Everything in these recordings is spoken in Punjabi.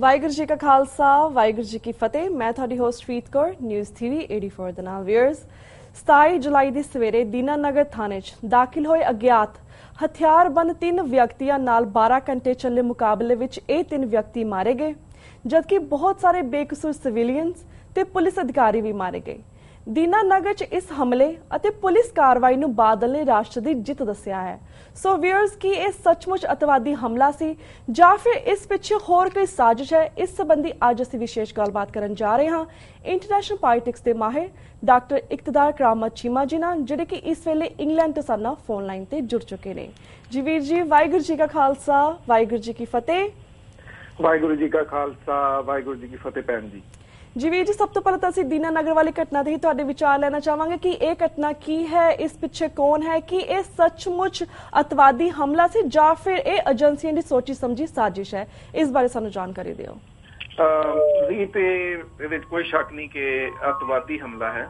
ਵਾਹਿਗੁਰੂ ਜੀ ਕਾ ਖਾਲਸਾ ਵਾਹਿਗੁਰੂ ਜੀ ਕੀ ਫਤਿਹ। ਮੈਂ ਤੁਹਾਡੀ ਹੋਸਟ ਪ੍ਰੀਤ ਕੌਰ ਨਿਊਜ਼ ਟੀਵੀ 84 ਦੇ ਨਾਲ। ਵੀਅਰਸ 27 ਜੁਲਾਈ ਦੀ ਸਵੇਰੇ ਦੀਨਾਨਗਰ ਥਾਣੇ 'ਚ ਦਾਖਲ ਹੋਏ ਅਗਿਆਤ ਹਥਿਆਰਬੰਦ 3 ਵਿਅਕਤੀਆਂ ਨਾਲ 12 ਘੰਟੇ ਚੱਲੇ ਮੁਕਾਬਲੇ ਵਿੱਚ ਇਹ 3 ਵਿਅਕਤੀ ਮਾਰੇ ਗਏ, ਜਦਕਿ ਬਹੁਤ ਸਾਰੇ ਬੇਕਸੂਰ ਸਿਵਿਲੀਅਨਸ ਤੇ ਪੁਲਿਸ ਅਧਿਕਾਰੀ ਵੀ ਮਾਰੇ ਗਏ। ਦੀਨਾਨਗਰ 'ਚ ਇਸ ਹਮਲੇ ਅਤੇ ਪੁਲਿਸ ਕਾਰਵਾਈ ਨੂੰ ਬਾਦਲ ਨੇ ਰਾਸ਼ਟਰ ਦੀ ਜਿੱਤ ਦੱਸਿਆ ਹੈ। ਸੋ ਵੀਅਰਸ, ਕੀ ਇਹ ਸੱਚਮੁੱਚ ਅਤਵਾਦੀ ਹਮਲਾ ਸੀ ਜਾਂ ਫਿਰ ਇਸ ਪਿੱਛੇ ਹੋਰ ਕੋਈ ਸਾਜ਼ਿਸ਼ ਹੈ? ਇਸ ਸੰਬੰਧੀ ਅੱਜ ਅਸੀਂ ਵਿਸ਼ੇਸ਼ ਗੱਲਬਾਤ ਕਰਨ ਜਾ ਰਹੇ ਹਾਂ ਇੰਟਰਨੈਸ਼ਨਲ ਪੋਲਿਟਿਕਸ ਦੇ ਮਾਹਿਰ ਡਾਕਟਰ ਇਕਤਦਾਰ ਕਰਾਮਤ ਚੀਮਾ ਜੀ ਨਾਲ, ਜਿਹੜੇ ਕਿ ਇਸ ਵੇਲੇ ਇੰਗਲੈਂਡ ਤੋਂ ਸਾਡੇ ਨਾਲ ਫੋਨ ਲਾਈਨ ਤੇ ਜੁੜ ਚੁੱਕੇ ਨੇ। ਜੀ ਵੀਰ ਜੀ, ਵਾਹਿਗੁਰੂ ਜੀ ਕਾ ਖਾਲਸਾ ਵਾਹਿਗੁਰੂ ਜੀ ਕੀ ਫਤਿਹ। ਵਾਹਿਗੁਰੂ ਜੀ ਕਾ ਖਾਲਸਾ ਵਾਹਿਗੁਰੂ ਜੀ ਕੀ ਫਤਿਹ। ਭੈਣ ਜੀ ਜੀ ਵੀਰ ਜੀ, ਸਭ ਤੋਂ ਪਹਿਲਾਂ ਤਾਂ ਅਸੀਂ ਦੀਨਾਨਗਰ ਵਾਲੀ ਘਟਨਾ ਤੇ ਹੀ ਤੁਹਾਡੇ ਵਿਚਾਰ ਲੈਣਾ ਚਾਹਾਂਗੇ ਕਿ ਇਹ ਘਟਨਾ ਕੀ ਹੈ, ਇਸ ਪਿੱਛੇ ਕੌਣ ਹੈ, ਕਿ ਇਹ ਸੱਚਮੁੱਚ ਅਤਵਾਦੀ ਹਮਲਾ ਸੀ ਜਾਂ ਫਿਰ ਇਹ ਏਜੰਸੀਆਂ ਦੀ ਸੋਚੀ ਸਮਝੀ ਸਾਜ਼ਿਸ਼ ਹੈ? ਇਸ ਬਾਰੇ ਸਾਨੂੰ ਜਾਣਕਾਰੀ ਦਿਓ। ਇਹਦੇ ਵਿੱਚ ਕੋਈ ਸ਼ੱਕ ਨਹੀਂ ਕਿ ਅਤਵਾਦੀ ਹਮਲਾ ਹੈ।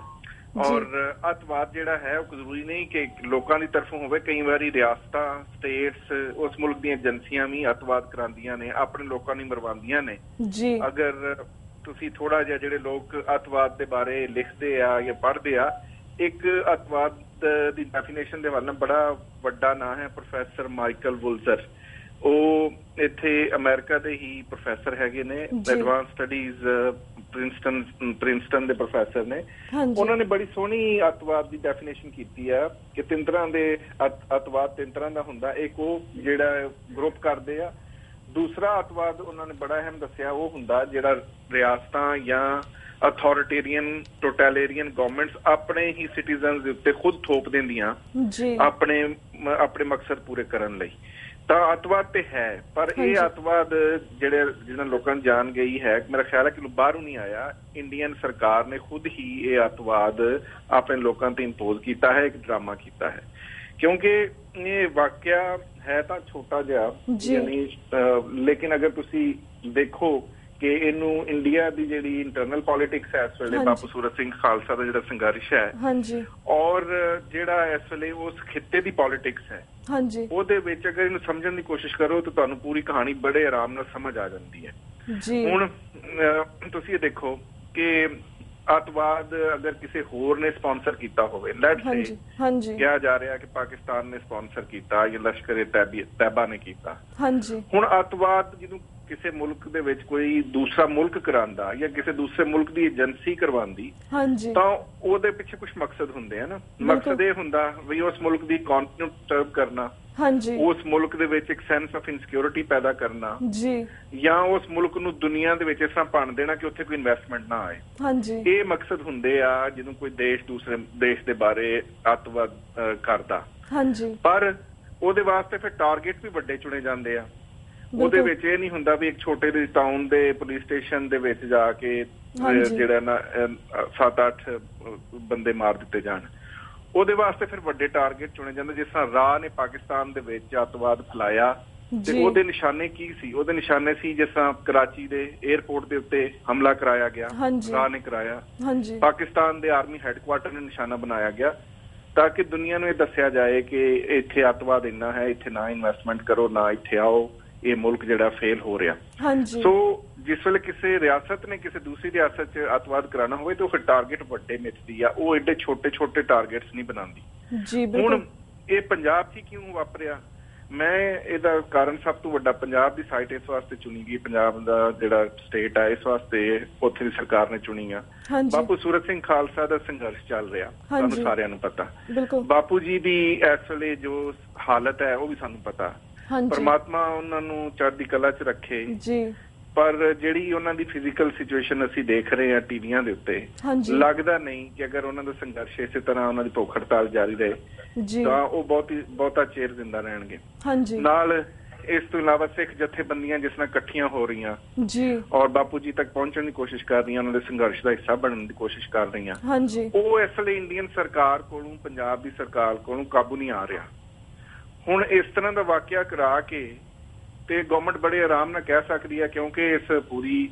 ਔਰ ਅਤਵਾਦ ਜਿਹੜਾ ਹੈ ਉਹ ਜ਼ਰੂਰੀ ਨਹੀਂ ਕਿ ਲੋਕਾਂ ਦੀ ਤਰਫੋਂ ਹੋਵੇ। ਕਈ ਵਾਰੀ ਰਿਆਸਤਾਂ, ਸਟੇਟਸ, ਉਸ ਮੁਲਕ ਦੀਆਂ ਏਜੰਸੀਆਂ ਵੀ ਅਤਵਾਦ ਕਰਾਉਂਦੀਆਂ ਨੇ, ਆਪਣੇ ਲੋਕਾਂ ਨੂੰ ਮਰਵਾਉਂਦੀਆਂ ਨੇ ਜੀ। ਅਗਰ ਤੁਸੀਂ ਥੋੜਾ ਜਿਹਾ ਜਿਹੜੇ ਲੋਕ ਅਤਵਾਦ ਦੇ ਬਾਰੇ ਲਿਖਦੇ ਆ ਜਾਂ ਪੜ੍ਹਦੇ ਆ, ਇੱਕ ਅਤਵਾਦ ਦੀ ਡੈਫੀਨੇਸ਼ਨ ਦੇ ਵੱਲ ਬੜਾ ਵੱਡਾ ਨਾਂ ਹੈ ਪ੍ਰੋਫੈਸਰ ਮਾਈਕਲ ਵੁਲਜ਼ਰ। ਉਹ ਇੱਥੇ ਅਮਰੀਕਾ ਦੇ ਹੀ ਪ੍ਰੋਫੈਸਰ ਹੈਗੇ ਨੇ, ਐਡਵਾਂਸ ਸਟੱਡੀਜ਼ ਪ੍ਰਿੰਸਟਨ ਦੇ ਪ੍ਰੋਫੈਸਰ ਨੇ। ਉਹਨਾਂ ਨੇ ਬੜੀ ਸੋਹਣੀ ਅਤਵਾਦ ਦੀ ਡੈਫੀਨੇਸ਼ਨ ਕੀਤੀ ਆ ਕਿ 3 ਤਰ੍ਹਾਂ ਦੇ ਅਤਵਾਦ 3 ਤਰ੍ਹਾਂ ਦਾ ਹੁੰਦਾ। ਇੱਕ ਉਹ ਜਿਹੜਾ ਗਰੁੱਪ ਕਰਦੇ ਆ। ਦੂਸਰਾ ਅਤਵਾਦ ਉਹਨਾਂ ਨੇ ਬੜਾ ਅਹਿਮ ਦੱਸਿਆ, ਉਹ ਹੁੰਦਾ ਜਿਹੜਾ ਰਿਆਸਤਾਂ ਜਾਂ ਅਥਾਰਟੇਰੀਅਨ ਟੋਟੈਲੇਰੀਅਨ ਗਵਰਨਮੈਂਟਸ ਆਪਣੇ ਹੀ ਸਿਟੀਜ਼ਨਸ ਦੇ ਉੱਤੇ ਖੁਦ ਥੋਪ ਦਿੰਦੀਆਂ ਆਪਣੇ ਮਕਸਦ ਪੂਰੇ ਕਰਨ ਲਈ। ਤਾਂ ਅਤਵਾਦ ਤੇ ਹੈ, ਪਰ ਇਹ ਅਤਵਾਦ ਜਿਹਨਾਂ ਲੋਕਾਂ ਨੂੰ ਜਾਣ ਗਈ ਹੈ, ਮੇਰਾ ਖਿਆਲ ਹੈ ਕਿ ਬਾਹਰੋਂ ਨਹੀਂ ਆਇਆ। ਇੰਡੀਅਨ ਸਰਕਾਰ ਨੇ ਖੁਦ ਹੀ ਇਹ ਅਤਵਾਦ ਆਪਣੇ ਲੋਕਾਂ ਤੇ ਇੰਪੋਜ਼ ਕੀਤਾ ਹੈ, ਇੱਕ ਡਰਾਮਾ ਕੀਤਾ ਹੈ। ਕਿਉਂਕਿ ਇਹ ਵਾਕਿਆ ਹੈ ਤਾਂ ਛੋਟਾ ਜਿਹਾ, ਯਾਨੀ ਲੇਕਿਨ ਅਗਰ ਤੁਸੀਂ ਦੇਖੋ ਕਿ ਇਹਨੂੰ ਇੰਡੀਆ ਦੀ ਜਿਹੜੀ ਇੰਟਰਨਲ ਪੋਲਿਟਿਕਸ ਹੈ ਇਸ ਵੇਲੇ, ਬਾਪੂ ਸੂਰਤ ਸਿੰਘ ਖਾਲਸਾ ਦਾ ਜਿਹੜਾ ਸੰਘਰਸ਼ ਹੈ ਔਰ ਜਿਹੜਾ ਇਸ ਵੇਲੇ ਉਸ ਖਿੱਤੇ ਦੀ ਪੋਲਿਟਿਕਸ ਹੈ, ਉਹਦੇ ਵਿੱਚ ਅਗਰ ਇਹਨੂੰ ਸਮਝਣ ਦੀ ਕੋਸ਼ਿਸ਼ ਕਰੋ ਤਾਂ ਤੁਹਾਨੂੰ ਪੂਰੀ ਕਹਾਣੀ ਬੜੇ ਆਰਾਮ ਨਾਲ ਸਮਝ ਆ ਜਾਂਦੀ ਹੈ। ਹੁਣ ਤੁਸੀਂ ਇਹ ਦੇਖੋ ਕਿ ਅਤਵਾਦ ਅਗਰ ਕਿਸੇ ਹੋਰ ਨੇ ਸਪਾਂਸਰ ਕੀਤਾ ਹੋਵੇ, ਲੈਟਸ ਸੇ ਕਿਹਾ ਜਾ ਰਿਹਾ ਕਿ ਪਾਕਿਸਤਾਨ ਨੇ ਸਪਾਂਸਰ ਕੀਤਾ ਜਾਂ ਲਸ਼ਕਰ-ਏ-ਤੈਬਾ ਨੇ ਕੀਤਾ। ਹੁਣ ਅਤਵਾਦ ਜਿਹਨੂੰ ਕਿਸੇ ਮੁਲਕ ਦੇ ਵਿੱਚ ਕੋਈ ਦੂਸਰਾ ਮੁਲਕ ਕਰਾਉਂਦਾ ਜਾਂ ਕਿਸੇ ਦੂਸਰੇ ਮੁਲਕ ਦੀ ਏਜੰਸੀ ਕਰਵਾਉਂਦੀ, ਤਾਂ ਉਹਦੇ ਪਿੱਛੇ ਕੁਝ ਮਕਸਦ ਹੁੰਦੇ ਆ ਨਾ। ਮਕਸਦ ਇਹ ਹੁੰਦਾ ਵੀ ਉਸ ਮੁਲਕ ਦੀ ਇਕਨੋਮੀ ਨੂੰ ਡਿਸਟਰਬ ਕਰਨਾ, ਉਸ ਮੁਲਕ ਦੇ ਵਿੱਚ ਇੱਕ ਸੈਂਸ ਆਫ ਇਨਸਿਕਿਉਰਿਟੀ ਪੈਦਾ ਕਰਨਾ, ਜਾਂ ਉਸ ਮੁਲਕ ਨੂੰ ਦੁਨੀਆ ਦੇ ਵਿੱਚ ਇਸ ਤਰ੍ਹਾਂ ਬਣ ਦੇਣਾ ਕਿ ਉੱਥੇ ਕੋਈ ਇਨਵੈਸਟਮੈਂਟ ਨਾ ਆਏ। ਇਹ ਮਕਸਦ ਹੁੰਦੇ ਆ ਜਦੋਂ ਕੋਈ ਦੇਸ਼ ਦੂਸਰੇ ਦੇਸ਼ ਦੇ ਬਾਰੇ ਅਤਵਾਦ ਕਰਦਾ। ਪਰ ਉਹਦੇ ਵਾਸਤੇ ਫਿਰ ਟਾਰਗੇਟ ਵੀ ਵੱਡੇ ਚੁਣੇ ਜਾਂਦੇ ਆ। ਉਹਦੇ ਵਿੱਚ ਇਹ ਨਹੀਂ ਹੁੰਦਾ ਵੀ ਇੱਕ ਛੋਟੇ ਜਿਹੇ ਟਾਊਨ ਦੇ ਪੁਲਿਸ ਸਟੇਸ਼ਨ ਦੇ ਵਿੱਚ ਜਾ ਕੇ ਜਿਹੜਾ ਨਾ 7-8 ਬੰਦੇ ਮਾਰ ਦਿੱਤੇ ਜਾਣ। ਉਹਦੇ ਵਾਸਤੇ ਫਿਰ ਵੱਡੇ ਟਾਰਗੇਟ ਚੁਣੇ ਜਾਂਦੇ। ਜਿਸ ਤਰ੍ਹਾਂ ਰਾਹ ਨੇ ਪਾਕਿਸਤਾਨ ਦੇ ਵਿੱਚ ਅਤਵਾਦ ਫੈਲਾਇਆ ਤੇ ਉਹਦੇ ਨਿਸ਼ਾਨੇ ਕੀ ਸੀ? ਉਹਦੇ ਨਿਸ਼ਾਨੇ ਸੀ ਜਿਸ ਤਰ੍ਹਾਂ ਕਰਾਚੀ ਦੇ 에ਅਰਪੋਰਟ ਦੇ ਉੱਤੇ ਹਮਲਾ ਕਰਾਇਆ ਗਿਆ, ਰਾਹ ਨੇ ਕਰਾਇਆ। ਪਾਕਿਸਤਾਨ ਦੇ ਆਰਮੀ ਹੈਡਕੁਆਟਰ ਨੂੰ ਨਿਸ਼ਾਨਾ ਬਣਾਇਆ ਗਿਆ ਤਾਂ ਕਿ ਦੁਨੀਆ ਨੂੰ ਇਹ ਦੱਸਿਆ ਜਾਏ ਕਿ ਇੱਥੇ ਅਤਵਾਦ ਇੰਨਾ ਹੈ, ਇੱਥੇ ਨਾ ਇਨਵੈਸਟਮੈਂਟ ਕਰੋ, ਨਾ ਇੱਥੇ ਆਓ, ਇਹ ਮੁਲਕ ਜਿਹੜਾ ਫੇਲ ਹੋ ਰਿਹਾ। ਸੋ ਜਿਸ ਵੇਲੇ ਕਿਸੇ ਰਿਆਸਤ ਨੇ ਕਿਸੇ ਦੂਸਰੀ ਰਿਆਸਤ 'ਚ ਅਤਵਾਦ ਕਰਾਉਣਾ ਹੋਵੇ ਤਾਂ ਉਹ ਫਿਰ ਟਾਰਗੇਟ ਵੱਡੇ ਮਿੱਥਦੀ ਆ, ਉਹ ਏਡੇ ਛੋਟੇ ਟਾਰਗੇਟਸ ਨਹੀਂ ਬਣਾਉਂਦੀ। ਹੁਣ ਇਹ ਪੰਜਾਬ 'ਚ ਕਿਉਂ ਵਾਪਰਿਆ? ਮੈਂ ਇਹਦਾ ਕਾਰਨ ਸਭ ਤੋਂ ਵੱਡਾ ਪੰਜਾਬ ਦੀ ਸਾਈਟ ਇਸ ਵਾਸਤੇ ਚੁਣੀ ਗਈ, ਪੰਜਾਬ ਦਾ ਜਿਹੜਾ ਸਟੇਟ ਹੈ ਇਸ ਵਾਸਤੇ ਉੱਥੇ ਦੀ ਸਰਕਾਰ ਨੇ ਚੁਣੀ ਆ। ਬਾਪੂ ਸੂਰਤ ਸਿੰਘ ਖਾਲਸਾ ਦਾ ਸੰਘਰਸ਼ ਚੱਲ ਰਿਹਾ, ਸਾਨੂੰ ਸਾਰਿਆਂ ਨੂੰ ਪਤਾ। ਬਾਪੂ ਜੀ ਦੀ ਇਸ ਵੇਲੇ ਜੋ ਹਾਲਤ ਹੈ ਉਹ ਵੀ ਸਾਨੂੰ ਪਤਾ। ਪਰਮਾਤਮਾ ਉਹਨਾਂ ਨੂੰ ਚੜ੍ਹਦੀ ਕਲਾ 'ਚ ਰੱਖੇ। ਪਰ ਜਿਹੜੀ ਉਹਨਾਂ ਦੀ ਫਿਜ਼ੀਕਲ ਸਿਚੁਏਸ਼ਨ ਅਸੀਂ ਦੇਖ ਰਹੇ ਹਾਂ ਟੀਵੀਆਂ ਦੇ ਉੱਤੇ, ਲੱਗਦਾ ਨਹੀਂ ਕਿ ਅਗਰ ਉਹਨਾਂ ਦਾ ਸੰਘਰਸ਼ ਇਸੇ ਤਰ੍ਹਾਂ ਉਹਨਾਂ ਦੀ ਭੁੱਖ ਹੜਤਾਲ ਜਾਰੀ ਰਹੇ ਤਾਂ ਉਹ ਬਹੁਤਾ ਚਿਰ ਜ਼ਿੰਦਾ ਰਹਿਣਗੇ। ਨਾਲ ਇਸ ਤੋਂ ਇਲਾਵਾ ਸਿੱਖ ਜਥੇਬੰਦੀਆਂ ਜਿਸ ਨਾਲ ਇਕੱਠੀਆਂ ਹੋ ਰਹੀਆਂ ਔਰ ਬਾਪੂ ਜੀ ਤੱਕ ਪਹੁੰਚਣ ਦੀ ਕੋਸ਼ਿਸ਼ ਕਰ ਰਹੀਆਂ, ਉਹਨਾਂ ਦੇ ਸੰਘਰਸ਼ ਦਾ ਹਿੱਸਾ ਬਣਨ ਦੀ ਕੋਸ਼ਿਸ਼ ਕਰ ਰਹੀਆਂ, ਉਹ ਇਸ ਲਈ ਇੰਡੀਅਨ ਸਰਕਾਰ ਕੋਲੋਂ, ਪੰਜਾਬ ਦੀ ਸਰਕਾਰ ਕੋਲੋਂ ਕਾਬੂ ਨਹੀਂ ਆ ਰਿਹਾ। ਹੁਣ ਇਸ ਤਰ੍ਹਾਂ ਦਾ ਵਾਕਿਆ ਕਰਾ ਕੇ ਤੇ ਗਵਰਨਮੈਂਟ ਬੜੇ ਆਰਾਮ ਨਾਲ ਕਹਿ ਸਕਦੀ ਹੈ, ਕਿਉਂਕਿ ਇਸ ਪੂਰੀ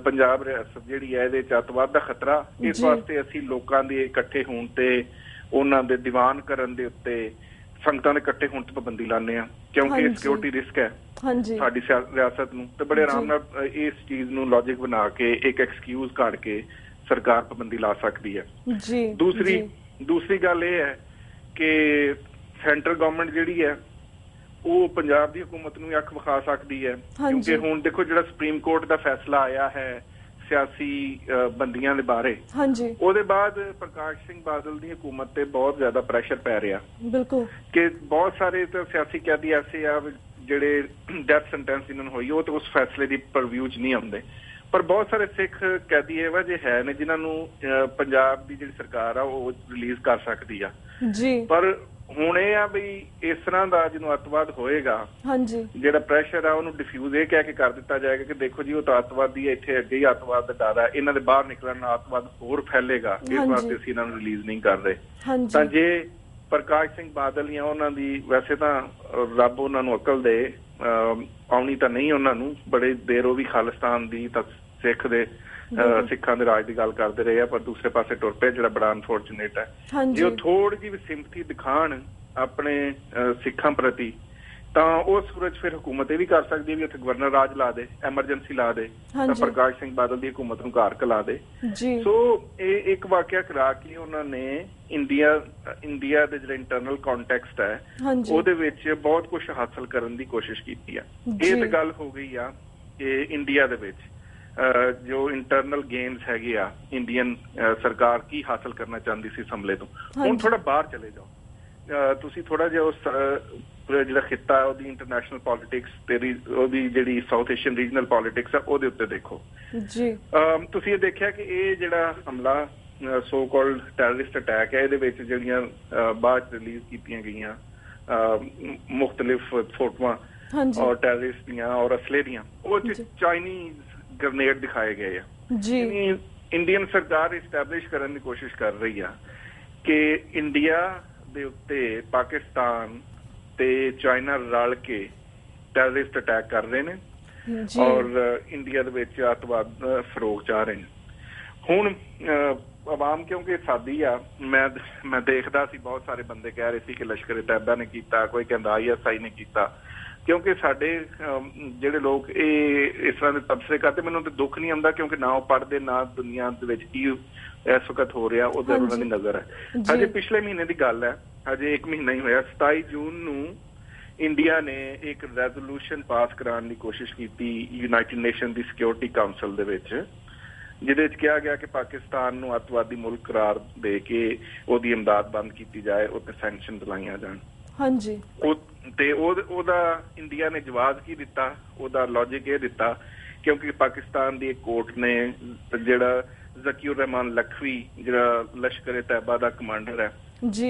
ਪੰਜਾਬ ਰਿਆਸਤ ਜਿਹੜੀ ਹੈ ਇਹਦੇ 'ਚ ਅਤਵਾਦ ਦਾ ਖਤਰਾ, ਇਸ ਵਾਸਤੇ ਅਸੀਂ ਲੋਕਾਂ ਦੇ ਇਕੱਠੇ ਹੋਣ ਤੇ ਉਹਨਾਂ ਦੇ ਦੀਵਾਨ ਕਰਨ ਦੇ ਉੱਤੇ, ਸੰਗਤਾਂ ਦੇ ਇਕੱਠੇ ਹੋਣ ਤੇ ਪਾਬੰਦੀ ਲਾਉਂਦੇ ਆ, ਕਿਉਂਕਿ ਸਿਕਿਉਰਿਟੀ ਰਿਸਕ ਹੈ। ਸਾਡੀ ਰਿਆਸਤ ਨੂੰ, ਤੇ ਬੜੇ ਆਰਾਮ ਨਾਲ ਇਸ ਚੀਜ਼ ਨੂੰ ਲੌਜਿਕ ਬਣਾ ਕੇ ਇੱਕ ਐਕਸਕਿਊਜ਼ ਕੱਢ ਕੇ ਸਰਕਾਰ ਪਾਬੰਦੀ ਲਾ ਸਕਦੀ ਹੈ। ਦੂਸਰੀ ਗੱਲ ਇਹ ਹੈ ਕਿ ਸੈਂਟਰਲ ਗਵਰਨਮੈਂਟ ਜਿਹੜੀ ਹੈ ਉਹ ਪੰਜਾਬ ਦੀ ਹਕੂਮਤ ਨੂੰ ਅੱਖ ਵਿਖਾ ਸਕਦੀ ਹੈ, ਕਿਉਂਕਿ ਹੁਣ ਦੇਖੋ ਜਿਹੜਾ ਸੁਪਰੀਮ ਕੋਰਟ ਦਾ ਫੈਸਲਾ ਆਇਆ ਹੈ ਸਿਆਸੀ ਬੰਦੀਆਂ ਦੇ ਬਾਰੇ, ਉਹਦੇ ਬਾਅਦ ਪ੍ਰਕਾਸ਼ ਸਿੰਘ ਬਾਦਲ ਦੀ ਹਕੂਮਤ ਤੇ ਬਹੁਤ ਜ਼ਿਆਦਾ ਪ੍ਰੈਸ਼ਰ ਪੈ ਰਿਹਾ ਬਿਲਕੁਲ ਕਿ ਬਹੁਤ ਸਾਰੇ ਤਾਂ ਸਿਆਸੀ ਕੈਦੀ ਐਸੇ ਆ ਜਿਹੜੇ ਡੈਥ ਸੈਂਟੈਂਸ ਇਹਨਾਂ ਨੂੰ ਹੋਈ ਉਹ ਤਾਂ ਉਸ ਫੈਸਲੇ ਦੀ ਪਰਵਿਊ 'ਚ ਨਹੀਂ ਆਉਂਦੇ, ਪਰ ਬਹੁਤ ਸਾਰੇ ਸਿੱਖ ਕੈਦੀ ਇਹੋ ਜਿਹੇ ਹੈ ਨੇ ਜਿਨ੍ਹਾਂ ਨੂੰ ਪੰਜਾਬ ਦੀ ਜਿਹੜੀ ਸਰਕਾਰ ਆ ਉਹ ਰਿਲੀਜ਼ ਕਰ ਸਕਦੀ ਆ। ਪਰ ਹੁਣ ਇਹ ਆ ਵੀ ਇਸ ਤਰ੍ਹਾਂ ਦਾ ਜਿਹਨੂੰ ਅੱਤਵਾਦ ਹੋਏਗਾ ਜਿਹੜਾ ਪ੍ਰੈਸ਼ਰ ਆ ਉਹਨੂੰ ਡਿਫਿਊਜ਼ ਇਹ ਕਹਿ ਕੇ ਕਰ ਦਿੱਤਾ ਜਾਏਗਾ ਕਿ ਦੇਖੋ ਜੀ ਉਹ ਤਾਂ ਅੱਤਵਾਦੀ ਹੈ, ਇੱਥੇ ਅੱਗੇ ਹੀ ਅੱਤਵਾਦ ਦਾ ਡਰ ਹੈ, ਇਹਨਾਂ ਦੇ ਬਾਹਰ ਨਿਕਲਣ ਨਾਲ ਅੱਤਵਾਦ ਹੋਰ ਫੈਲੇਗਾ, ਇਸ ਵਾਸਤੇ ਅਸੀਂ ਇਹਨਾਂ ਨੂੰ ਰਿਲੀਜ਼ ਨਹੀਂ ਕਰ ਰਹੇ। ਤਾਂ ਜੇ ਪ੍ਰਕਾਸ਼ ਸਿੰਘ ਬਾਦਲ ਜਾਂ ਉਹਨਾਂ ਦੀ, ਵੈਸੇ ਤਾਂ ਰੱਬ ਉਹਨਾਂ ਨੂੰ ਅਕਲ ਦੇ, ਆਉਣੀ ਤਾਂ ਨਹੀਂ ਉਹਨਾਂ ਨੂੰ, ਬੜੇ ਦੇਰ ਉਹ ਵੀ ਖਾਲਿਸਤਾਨ ਦੀ ਤਾਂ ਸਿੱਖਾਂ ਦੇ ਰਾਜ ਦੀ ਗੱਲ ਕਰਦੇ ਰਹੇ ਆ, ਪਰ ਦੂਸਰੇ ਪਾਸੇ ਟੁਰ ਪਏ, ਜਿਹੜਾ ਬੜਾ ਅਨਫੋਰਚੂਨੇਟ ਹੈ। ਜੇ ਉਹ ਥੋੜੀ ਜਿਹੀ ਵੀ ਸਿੰਪਥੀ ਦਿਖਾਣ ਆਪਣੇ ਸਿੱਖਾਂ ਪ੍ਰਤੀ ਤਾਂ ਉਹ ਸੂਰਜ ਫਿਰ ਹਕੂਮਤ ਇਹ ਵੀ ਕਰ ਸਕਦੀ ਹੈ ਵੀ ਉੱਥੇ ਗਵਰਨਰ ਰਾਜ ਲਾ ਦੇ, ਐਮਰਜੈਂਸੀ ਲਾ ਦੇ, ਤਾਂ ਪ੍ਰਕਾਸ਼ ਸਿੰਘ ਬਾਦਲ ਦੀ ਹਕੂਮਤ ਨੂੰ ਘਰ ਕਲਾ ਦੇ। ਸੋ ਇਹ ਇੱਕ ਵਾਕਿਆ ਕਰਾ ਕੇ ਉਹਨਾਂ ਨੇ ਇੰਡੀਆ ਦੇ ਜਿਹੜਾ ਇੰਟਰਨਲ ਕੰਟੈਕਸਟ ਹੈ ਉਹਦੇ ਵਿੱਚ ਬਹੁਤ ਕੁਝ ਹਾਸਲ ਕਰਨ ਦੀ ਕੋਸ਼ਿਸ਼ ਕੀਤੀ ਆ। ਇਹ ਤਾਂ ਗੱਲ ਹੋ ਗਈ ਆ ਕਿ ਇੰਡੀਆ ਦੇ ਵਿੱਚ ਜੋ ਇੰਟਰਨਲ ਗੇਮਸ ਹੈਗੇ ਆ, ਇੰਡੀਅਨ ਸਰਕਾਰ ਕੀ ਹਾਸਲ ਕਰਨਾ ਚਾਹੁੰਦੀ ਸੀ ਸਮਲੇ ਤੋਂ। ਹੁਣ ਥੋੜਾ ਬਾਹਰ ਚਲੇ ਜਾਓ, ਤੁਸੀਂ ਥੋੜਾ ਜਿਹਾ ਉਸ ਜਿਹੜਾ ਖਿੱਤਾ ਉਹਦੀ ਇੰਟਰਨੈਸ਼ਨਲ ਪੋਲਿਟਿਕਸ ਤੇ ਉਹਦੀ ਜਿਹੜੀ ਸਾਊਥ ਏਸ਼ੀਅਨ ਰੀਜਨਲ ਪੋਲਿਟਿਕਸ ਆ ਉਹਦੇ ਉੱਤੇ ਦੇਖੋ। ਤੁਸੀਂ ਇਹ ਦੇਖਿਆ ਕਿ ਇਹ ਜਿਹੜਾ ਹਮਲਾ ਸੋ ਕਾਲਡ ਟੈਰਰਿਸਟ ਅਟੈਕ ਹੈ, ਇਹਦੇ ਵਿੱਚ ਜਿਹੜੀਆਂ ਬਾਅਦ ਰਿਲੀਜ਼ ਕੀਤੀਆਂ ਗਈਆਂ ਮੁਖਤਲਿਫ ਫੋਟੋਆਂ ਔਰ ਟੈਰਰਿਸਟ ਦੀਆਂ ਔਰ ਅਸਲੇ ਦੀਆਂ, ਉਹ ਚਾਈਨੀਜ਼ ਗ੍ਰਨੇਡ ਦਿਖਾਏ ਗਏ ਆ। ਇੰਡੀਅਨ ਸਰਕਾਰ ਇਸਟੈਬਲਿਸ਼ ਕਰਨ ਦੀ ਕੋਸ਼ਿਸ਼ ਕਰ ਰਹੀ ਆ ਕਿ ਇੰਡੀਆ ਦੇ ਉੱਤੇ ਪਾਕਿਸਤਾਨ ਤੇ ਚਾਈਨਾ ਰਲ ਕੇ ਟੈਰਰਿਸਟ ਅਟੈਕ ਕਰ ਰਹੇ ਨੇ ਔਰ ਇੰਡੀਆ ਦੇ ਵਿੱਚ ਅੱਤਵਾਦ ਫਰੋਗ ਚਾਹ ਰਹੇ ਨੇ। ਹੁਣ ਆਵਾਮ ਕਿਉਂਕਿ ਸਾਦੀ ਆ, ਮੈਂ ਦੇਖਦਾ ਸੀ ਬਹੁਤ ਸਾਰੇ ਬੰਦੇ ਕਹਿ ਰਹੇ ਸੀ ਕਿ ਲਸ਼ਕਰ ਤੈਅਬਾ ਨੇ ਕੀਤਾ, ਕੋਈ ਕਹਿੰਦਾ ISI ਨੇ ਕੀਤਾ, ਕਿਉਂਕਿ ਸਾਡੇ ਜਿਹੜੇ ਲੋਕ ਇਹ ਇਸ ਤਰ੍ਹਾਂ ਦੇ ਤਬਸਰੇ ਕਰਦੇ, ਮੈਨੂੰ ਤਾਂ ਦੁੱਖ ਨਹੀਂ ਆਉਂਦਾ ਕਿਉਂਕਿ ਨਾ ਉਹ ਪੜ੍ਹਦੇ, ਨਾ ਦੁਨੀਆ ਦੇ ਵਿੱਚ ਕੀ ਇਸ ਵਕਤ ਹੋ ਰਿਹਾ ਉਹਦੇ ਉਹਨਾਂ ਦੀ ਨਜ਼ਰ ਹੈ। ਹਜੇ ਪਿਛਲੇ ਮਹੀਨੇ ਦੀ ਗੱਲ ਹੈ, ਹਜੇ 1 ਮਹੀਨਾ ਹੀ ਹੋਇਆ, 27 ਜੂਨ ਨੂੰ ਇੰਡੀਆ ਨੇ ਇੱਕ ਰੈਜ਼ੋਲੂਸ਼ਨ ਪਾਸ ਕਰਾਉਣ ਦੀ ਕੋਸ਼ਿਸ਼ ਕੀਤੀ ਯੂਨਾਈਟਿਡ ਨੇਸ਼ਨ ਦੀ ਸਿਕਿਉਰਿਟੀ ਕਾਉਂਸਲ ਦੇ ਵਿੱਚ, ਜਿਹਦੇ ਵਿੱਚ ਕਿਹਾ ਗਿਆ ਕਿ ਪਾਕਿਸਤਾਨ ਨੂੰ ਅੱਤਵਾਦੀ ਮੁਲਕ ਕਰਾਰ ਦੇ ਕੇ ਉਹਦੀ ਇਮਦਾਦ ਬੰਦ ਕੀਤੀ ਜਾਏ, ਉੱਤੇ ਸੈਂਕਸ਼ਨ ਲਾਈਆਂ ਜਾਣ। ਤੇ ਉਹਦਾ ਇੰਡੀਆ ਨੇ ਜਵਾਬ ਕੀ ਦਿੱਤਾ, ਉਹਦਾ ਲੌਜਿਕ ਇਹ ਦਿੱਤਾ ਕਿਉਂਕਿ ਪਾਕਿਸਤਾਨ ਦੀ ਇੱਕ ਕੋਰਟ ਨੇ ਜਿਹੜਾ ਜ਼ਕੀਉਰ ਰਹਿਮਾਨ ਲਖਵੀ ਜਿਹੜਾ ਲਸ਼ਕਰ ਤੈਅਬਾ ਦਾ ਕਮਾਂਡਰ ਹੈ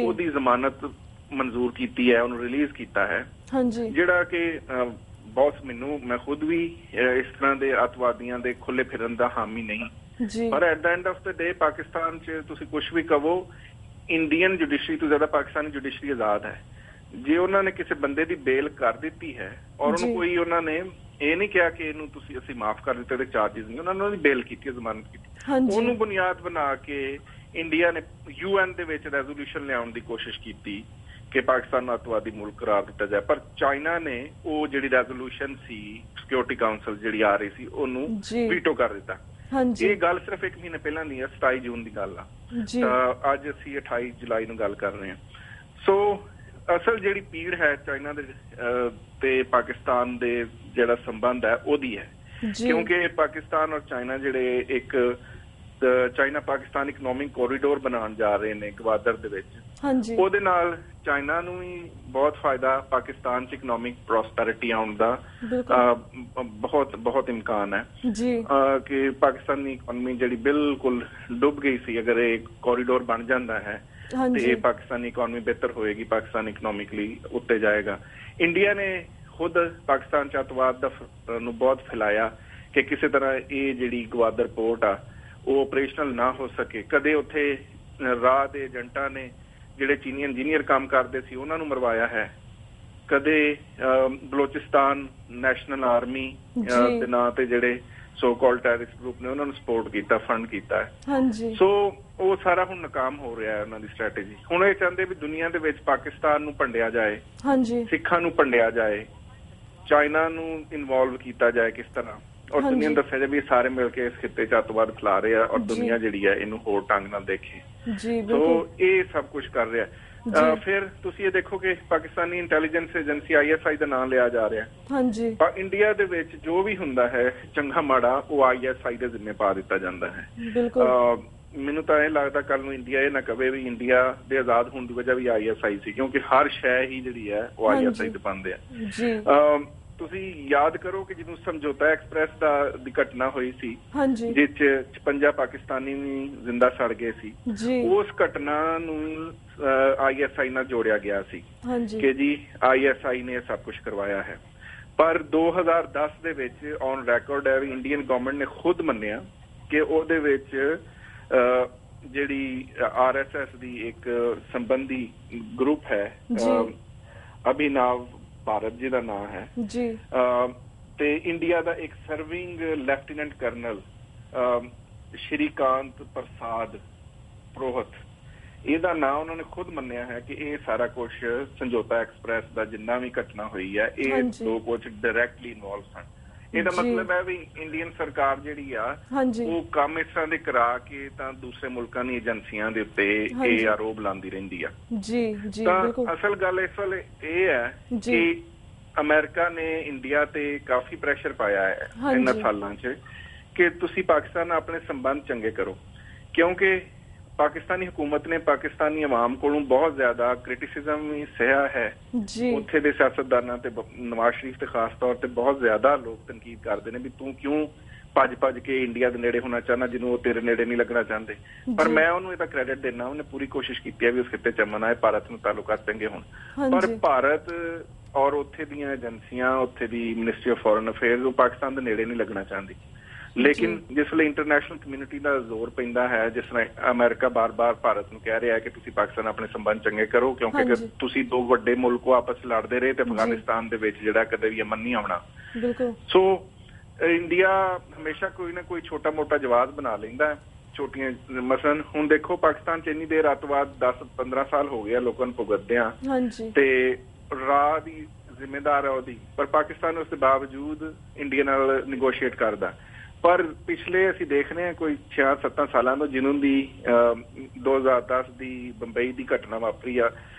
ਉਹਦੀ ਜ਼ਮਾਨਤ ਮਨਜ਼ੂਰ ਕੀਤੀ ਹੈ, ਉਹਨੂੰ ਰਿਲੀਜ਼ ਕੀਤਾ ਹੈ, ਜਿਹੜਾ ਕਿ ਬਹੁਤ ਮੈਂ ਖੁਦ ਵੀ ਇਸ ਤਰ੍ਹਾਂ ਦੇ ਅੱਤਵਾਦੀਆਂ ਦੇ ਖੁੱਲੇ ਫਿਰਨ ਦਾ ਹਾਮੀ ਨਹੀਂ, ਪਰ ਐਟ ਦਾ ਐਂਡ ਆਫ ਦਾ ਡੇ ਪਾਕਿਸਤਾਨ 'ਚ ਤੁਸੀਂ ਕੁਛ ਵੀ ਕਹੋ, ਇੰਡੀਅਨ ਜੁਡੀਸ਼ਰੀ ਤੋਂ ਜ਼ਿਆਦਾ ਪਾਕਿਸਤਾਨੀ ਜੁਡੀਸ਼ਰੀ ਆਜ਼ਾਦ ਹੈ। ਜੇ ਉਹਨਾਂ ਨੇ ਕਿਸੇ ਬੰਦੇ ਦੀ ਬੇਲ ਕਰ ਦਿੱਤੀ ਹੈ ਔਰ ਉਹਨੂੰ ਕੋਈ, ਉਹਨਾਂ ਨੇ ਇਹ ਨਹੀਂ ਕਿਹਾ ਕਿ ਇਹਨੂੰ ਅਸੀਂ ਮਾਫ ਕਰ ਦਿੱਤੇ, ਇਹਦੇ ਚਾਰਜਿਸ ਨਹੀਂ, ਉਹਨਾਂ ਨੇ ਉਹਦੀ ਬੇਲ ਕੀਤੀ, ਜ਼ਮਾਨਤ ਕੀਤੀ, ਉਹਨੂੰ ਬੁਨਿਆਦ ਬਣਾ ਕੇ ਇੰਡੀਆ ਨੇ UN ਦੇ ਵਿੱਚ ਰੈਜ਼ੋਲੂਸ਼ਨ ਲਿਆਉਣ ਦੀ ਕੋਸ਼ਿਸ਼ ਕੀਤੀ ਕਿ ਪਾਕਿਸਤਾਨ ਨੂੰ ਅੱਤਵਾਦੀ ਮੁਲਕ ਕਰਾਰ ਦਿੱਤਾ ਜਾਏ, ਪਰ ਚਾਈਨਾ ਨੇ ਉਹ ਜਿਹੜੀ ਰੈਜ਼ੋਲੂਸ਼ਨ ਸੀ ਸਿਕਿਉਰਿਟੀ ਕਾਉਂਸਲ ਜਿਹੜੀ ਆ ਰਹੀ ਸੀ ਉਹਨੂੰ ਵੀਟੋ ਕਰ ਦਿੱਤਾ। ਇਹ ਗੱਲ ਸਿਰਫ 1 ਮਹੀਨੇ ਪਹਿਲਾਂ ਦੀ ਹੈ, 27 ਜੂਨ ਦੀ ਗੱਲ ਆ, ਤਾਂ ਅੱਜ ਅਸੀਂ 28 ਜੁਲਾਈ ਨੂੰ ਗੱਲ ਕਰ ਰਹੇ ਹਾਂ। ਸੋ ਅਸਲ ਜਿਹੜੀ ਪੀੜ ਹੈ ਚਾਈਨਾ ਦੇ ਤੇ ਪਾਕਿਸਤਾਨ ਦੇ ਜਿਹੜਾ ਸੰਬੰਧ ਹੈ ਉਹਦੀ ਹੈ, ਕਿਉਂਕਿ ਪਾਕਿਸਤਾਨ ਔਰ ਚਾਈਨਾ ਜਿਹੜੇ ਇੱਕ ਚਾਈਨਾ ਪਾਕਿਸਤਾਨ ਇਕਨੋਮਿਕ ਕੋਰੀਡੋਰ ਬਣਾਉਣ ਜਾ ਰਹੇ ਨੇ ਗਵਾਦਰ ਦੇ ਵਿੱਚ, ਉਹਦੇ ਨਾਲ ਚਾਈਨਾ ਨੂੰ ਵੀ ਬਹੁਤ ਫਾਇਦਾ, ਪਾਕਿਸਤਾਨ 'ਚ ਇਕਨੋਮਿਕ ਪ੍ਰੋਸਪੈਰਿਟੀ ਆਉਣ ਦਾ ਬਹੁਤ ਇਮਕਾਨ ਹੈ ਕਿ ਪਾਕਿਸਤਾਨੀ ਇਕਨੋਮੀ ਜਿਹੜੀ ਬਿਲਕੁਲ ਡੁੱਬ ਗਈ ਸੀ, ਅਗਰ ਇਹ ਕੋਰੀਡੋਰ ਬਣ ਜਾਂਦਾ ਹੈ ਤੇ ਪਾਕਿਸਤਾਨੀ ਇਕਨੋਮੀ ਬਿਹਤਰ ਹੋਏਗੀ, ਪਾਕਿਸਤਾਨ ਇਕਨੋਮਿਕਲੀ ਉੱਤੇ ਜਾਏਗਾ। ਇੰਡੀਆ ਨੇ ਖੁਦ ਪਾਕਿਸਤਾਨ 'ਚ ਅੱਤਵਾਦ ਨੂੰ ਬਹੁਤ ਫੈਲਾਇਆ ਕਿ ਕਿਸੇ ਤਰ੍ਹਾਂ ਇਹ ਜਿਹੜੀ ਗਵਾਦਰ ਪੋਰਟ ਆ ਉਹ ਆਪਰੇਸ਼ਨਲ ਨਾ ਹੋ ਸਕੇ। ਕਦੇ ਉੱਥੇ ਰਾਹ ਦੇ ਏਜੰਟਾਂ ਨੇ ਜਿਹੜੇ ਚੀਨੀ ਇੰਜੀਨੀਅਰ ਕੰਮ ਕਰਦੇ ਸੀ ਉਹਨਾਂ ਨੂੰ ਮਰਵਾਇਆ ਹੈ, ਕਦੇ ਬਲੋਚਿਸਤਾਨ ਨੈਸ਼ਨਲ ਆਰਮੀ ਦੇ ਨਾਂ ਤੇ ਜਿਹੜੇ ਸੋ ਕਾਲਡ ਟੈਰਰਿਸਟ ਗਰੁੱਪ ਨੇ ਉਹਨਾਂ ਨੂੰ ਸਪੋਰਟ ਕੀਤਾ, ਫੰਡ ਕੀਤਾ ਹੈ। ਸੋ ਉਹ ਸਾਰਾ ਹੁਣ ਨਾਕਾਮ ਹੋ ਰਿਹਾ ਹੈ ਉਹਨਾਂ ਦੀ ਸਟ੍ਰੈਟੇਜੀ। ਹੁਣ ਇਹ ਚਾਹੁੰਦੇ ਵੀ ਦੁਨੀਆ ਦੇ ਵਿੱਚ ਪਾਕਿਸਤਾਨ ਨੂੰ ਭੰਡਿਆ ਜਾਏ, ਸਿੱਖਾਂ ਨੂੰ ਭੰਡਿਆ ਜਾਏ ਚਾਈਨਾ ਨੂੰ ਇਨਵੋਲਵ ਕੀਤਾ ਜਾਏ ਕਿਸ ਤਰ੍ਹਾਂ, ਔਰ ਦੁਨੀਆ ਨੂੰ ਦੱਸਿਆ ਜਾਏ ਵੀ ਸਾਰੇ ਮਿਲ ਕੇ ਇਸ ਖਿੱਤੇ 'ਚ ਅੱਤਵਾਦ ਫੈਲਾ ਰਹੇ ਆ, ਔਰ ਦੁਨੀਆ ਜਿਹੜੀ ਹੈ ਇਹਨੂੰ ਹੋਰ ਢੰਗ ਨਾਲ ਦੇਖੇ। ਸੋ ਇਹ ਸਭ ਕੁਝ ਕਰ ਰਿਹਾ। ਫਿਰ ਤੁਸੀਂ ਇਹ ਦੇਖੋ ਕਿ ਪਾਕਿਸਤਾਨੀ ਇੰਟੈਲੀਜੈਂਸ ਏਜੰਸੀ ISI ਦਾ ਨਾਮ ਲਿਆ ਜਾ ਰਿਹਾ। ਪਰ ਇੰਡੀਆ ਦੇ ਵਿੱਚ ਜੋ ਵੀ ਹੁੰਦਾ ਹੈ ਚੰਗਾ ਮਾੜਾ ਉਹ ISI ਦੇ ਜ਼ਿੰਮੇ ਪਾ ਦਿੱਤਾ ਜਾਂਦਾ ਹੈ। ਮੈਨੂੰ ਤਾਂ ਇਹ ਲੱਗਦਾ ਕੱਲ ਨੂੰ ਇੰਡੀਆ ਇਹ ਨਾ ਕਵੇ ਵੀ ਇੰਡੀਆ ਦੇ ਆਜ਼ਾਦ ਹੋਣ ਦੀ ਵਜ੍ਹਾ ਵੀ ISI ਸੀ, ਕਿਉਂਕਿ ਹਰ ਸ਼ੈ ਹੀ ਜਿਹੜੀ ਹੈ ਉਹ ISI ਤੇ ਪਾਉਂਦੇ ਆ। ਤੁਸੀਂ ਯਾਦ ਕਰੋ ਕਿ ਜਦੋਂ ਸਮਝੌਤਾ ਐਕਸਪ੍ਰੈਸ ਦੀ ਘਟਨਾ ਹੋਈ ਸੀ, ਜਿਸ 'ਚ 56 ਪਾਕਿਸਤਾਨੀ ਵੀ ਜ਼ਿੰਦਾ ਸੜ ਗਏ ਸੀ, ਉਸ ਘਟਨਾ ਨੂੰ ISI ਨਾਲ ਜੋੜਿਆ ਗਿਆ ਸੀ ਕਿ ਜੀ ISI ਨੇ ਇਹ ਸਭ ਕੁਝ ਕਰਵਾਇਆ ਹੈ। ਪਰ 2010 ਦੇ ਵਿੱਚ ਔਨ ਰੈਕੋਰਡ ਹੈ ਵੀ ਇੰਡੀਅਨ ਗਵਰਨਮੈਂਟ ਨੇ ਖੁਦ ਮੰਨਿਆ ਕਿ ਉਹਦੇ ਵਿੱਚ ਜਿਹੜੀ RSS ਦੀ ਇੱਕ ਸੰਬੰਧੀ ਗਰੁੱਪ ਹੈ, ਅਭਿਨਵ ਭਾਰਤ ਜੀ ਦਾ ਨਾਮ ਹੈ, ਤੇ ਇੰਡੀਆ ਦਾ ਇੱਕ ਸਰਵਿੰਗ ਲੈਫਟੀਨੈਂਟ ਕਰਨਲ ਸ਼੍ਰੀਕਾਂਤ ਪ੍ਰਸਾਦ ਪ੍ਰੋਹਤ, ਇਹਦਾ ਨਾਮ ਉਹਨਾਂ ਨੇ ਖੁਦ ਮੰਨਿਆ ਹੈ ਕਿ ਇਹ ਸਾਰਾ ਕੁਝ ਸਮਝੌਤਾ ਐਕਸਪ੍ਰੈਸ ਦਾ ਜਿੰਨਾ ਵੀ ਘਟਨਾ ਹੋਈ ਹੈ ਇਹ ਲੋਕ ਉਹ 'ਚ ਡਾਇਰੈਕਟਲੀ ਇਨਵੋਲਵ ਸਨ। ਇਹਦਾ ਮਤਲਬ ਹੈ ਵੀ ਇੰਡੀਅਨ ਸਰਕਾਰ ਜਿਹੜੀ ਆ ਉਹ ਕੰਮ ਇਸ ਤਰ੍ਹਾਂ ਦੇ ਕਰਾ ਕੇ ਤਾਂ ਦੂਸਰੇ ਮੁਲਕਾਂ ਦੀ ਏਜੰਸੀਆਂ ਦੇ ਉੱਤੇ ਇਹ ਆਰੋਪ ਲਾਉਂਦੀ ਰਹਿੰਦੀ ਆ। ਤਾਂ ਅਸਲ ਗੱਲ ਇਸ ਵੇਲੇ ਇਹ ਹੈ ਕਿ ਅਮਰੀਕਾ ਨੇ ਇੰਡੀਆ ਤੇ ਕਾਫੀ ਪ੍ਰੈਸ਼ਰ ਪਾਇਆ ਹੈ ਇਹਨਾਂ ਸਾਲਾਂ 'ਚ ਕਿ ਤੁਸੀਂ ਪਾਕਿਸਤਾਨ ਨਾਲ ਆਪਣੇ ਸੰਬੰਧ ਚੰਗੇ ਕਰੋ, ਕਿਉਂਕਿ ਪਾਕਿਸਤਾਨੀ ਹਕੂਮਤ ਨੇ ਪਾਕਿਸਤਾਨੀ ਆਵਾਮ ਕੋਲੋਂ ਬਹੁਤ ਜ਼ਿਆਦਾ ਕ੍ਰਿਟਿਸਿਜ਼ਮ ਵੀ ਸਹਿਆ ਹੈ। ਉੱਥੇ ਦੇ ਸਿਆਸਤਦਾਨਾਂ ਤੇ ਨਵਾਜ਼ ਸ਼ਰੀਫ ਤੇ ਖਾਸ ਤੌਰ ਤੇ ਬਹੁਤ ਜ਼ਿਆਦਾ ਲੋਕ ਤਨਕੀਦ ਕਰਦੇ ਨੇ ਵੀ ਤੂੰ ਕਿਉਂ ਭੱਜ ਕੇ ਇੰਡੀਆ ਦੇ ਨੇੜੇ ਹੋਣਾ ਚਾਹੁੰਦਾ ਜਿਹਨੂੰ ਉਹ ਤੇਰੇ ਨੇੜੇ ਨਹੀਂ ਲੱਗਣਾ ਚਾਹੁੰਦੇ। ਪਰ ਮੈਂ ਉਹਨੂੰ ਇਹਦਾ ਕ੍ਰੈਡਿਟ ਦੇਣਾ, ਉਹਨੇ ਪੂਰੀ ਕੋਸ਼ਿਸ਼ ਕੀਤੀ ਹੈ ਵੀ ਉਸ ਖਿੱਤੇ 'ਚ ਅਮਨ ਆਏ, ਭਾਰਤ ਨੂੰ ਤਾਲੁਕਾਤ ਚੰਗੇ ਹੋਣ। ਪਰ ਭਾਰਤ ਔਰ ਉੱਥੇ ਦੀਆਂ ਏਜੰਸੀਆਂ, ਉੱਥੇ ਦੀ ਮਿਨਿਸਟਰੀ ਆਫ ਫੋਰਨ ਅਫੇਅਰਸ ਉਹ ਪਾਕਿਸਤਾਨ ਦੇ ਨੇੜੇ ਨਹੀਂ ਲੱਗਣਾ ਚਾਹੁੰਦੀ। ਲੇਕਿਨ ਜਿਸ ਵੇਲੇ ਇੰਟਰਨੈਸ਼ਨਲ ਕਮਿਊਨਿਟੀ ਦਾ ਜ਼ੋਰ ਪੈਂਦਾ ਹੈ, ਜਿਸ ਤਰ੍ਹਾਂ ਅਮਰੀਕਾ ਬਾਰ-ਬਾਰ ਭਾਰਤ ਨੂੰ ਕਹਿ ਰਿਹਾ ਹੈ ਕਿ ਤੁਸੀਂ ਪਾਕਿਸਤਾਨ ਆਪਣੇ ਸੰਬੰਧ ਚੰਗੇ ਕਰੋ, ਕਿਉਂਕਿ ਅਗਰ ਤੁਸੀਂ ਦੋ ਵੱਡੇ ਮੁਲਕ ਆਪਸ ਲੜਦੇ ਰਹੇ ਤੇ ਅਫਗਾਨਿਸਤਾਨ ਦੇ ਵਿੱਚ ਜਿਹੜਾ ਕਦੇ ਵੀ ਅਮਨ ਨਹੀਂ ਆਉਣਾ। ਸੋ ਇੰਡੀਆ ਹਮੇਸ਼ਾ ਕੋਈ ਨਾ ਕੋਈ ਛੋਟਾ ਮੋਟਾ ਜਵਾਬ ਬਣਾ ਲੈਂਦਾ, ਛੋਟੀਆਂ ਮਸਲਨ ਹੁਣ ਦੇਖੋ ਪਾਕਿਸਤਾਨ 'ਚ ਇੰਨੀ ਦੇਰ ਅੱਤਵਾਦ 10-15 ਸਾਲ ਹੋ ਗਿਆ ਲੋਕਾਂ ਨੂੰ ਭੁਗਤਦੇ ਆ ਤੇ ਰਾਹ ਦੀ ਜ਼ਿੰਮੇਦਾਰ ਹੈ ਉਹਦੀ, ਪਰ ਪਾਕਿਸਤਾਨ ਉਸ ਦੇ ਬਾਵਜੂਦ ਇੰਡੀਆ ਨਾਲ ਨੈਗੋਸ਼ੀਏਟ ਕਰਦਾ। ਪਰ ਪਿਛਲੇ ਅਸੀਂ ਦੇਖਦੇ ਹਾਂ ਕੋਈ 6-7 ਸਾਲਾਂ ਤੋਂ ਜਿਹਨੂੰ ਦੀ 2010 ਦੀ ਬੰਬਈ ਦੀ ਘਟਨਾ ਵਾਪਰੀ ਆ,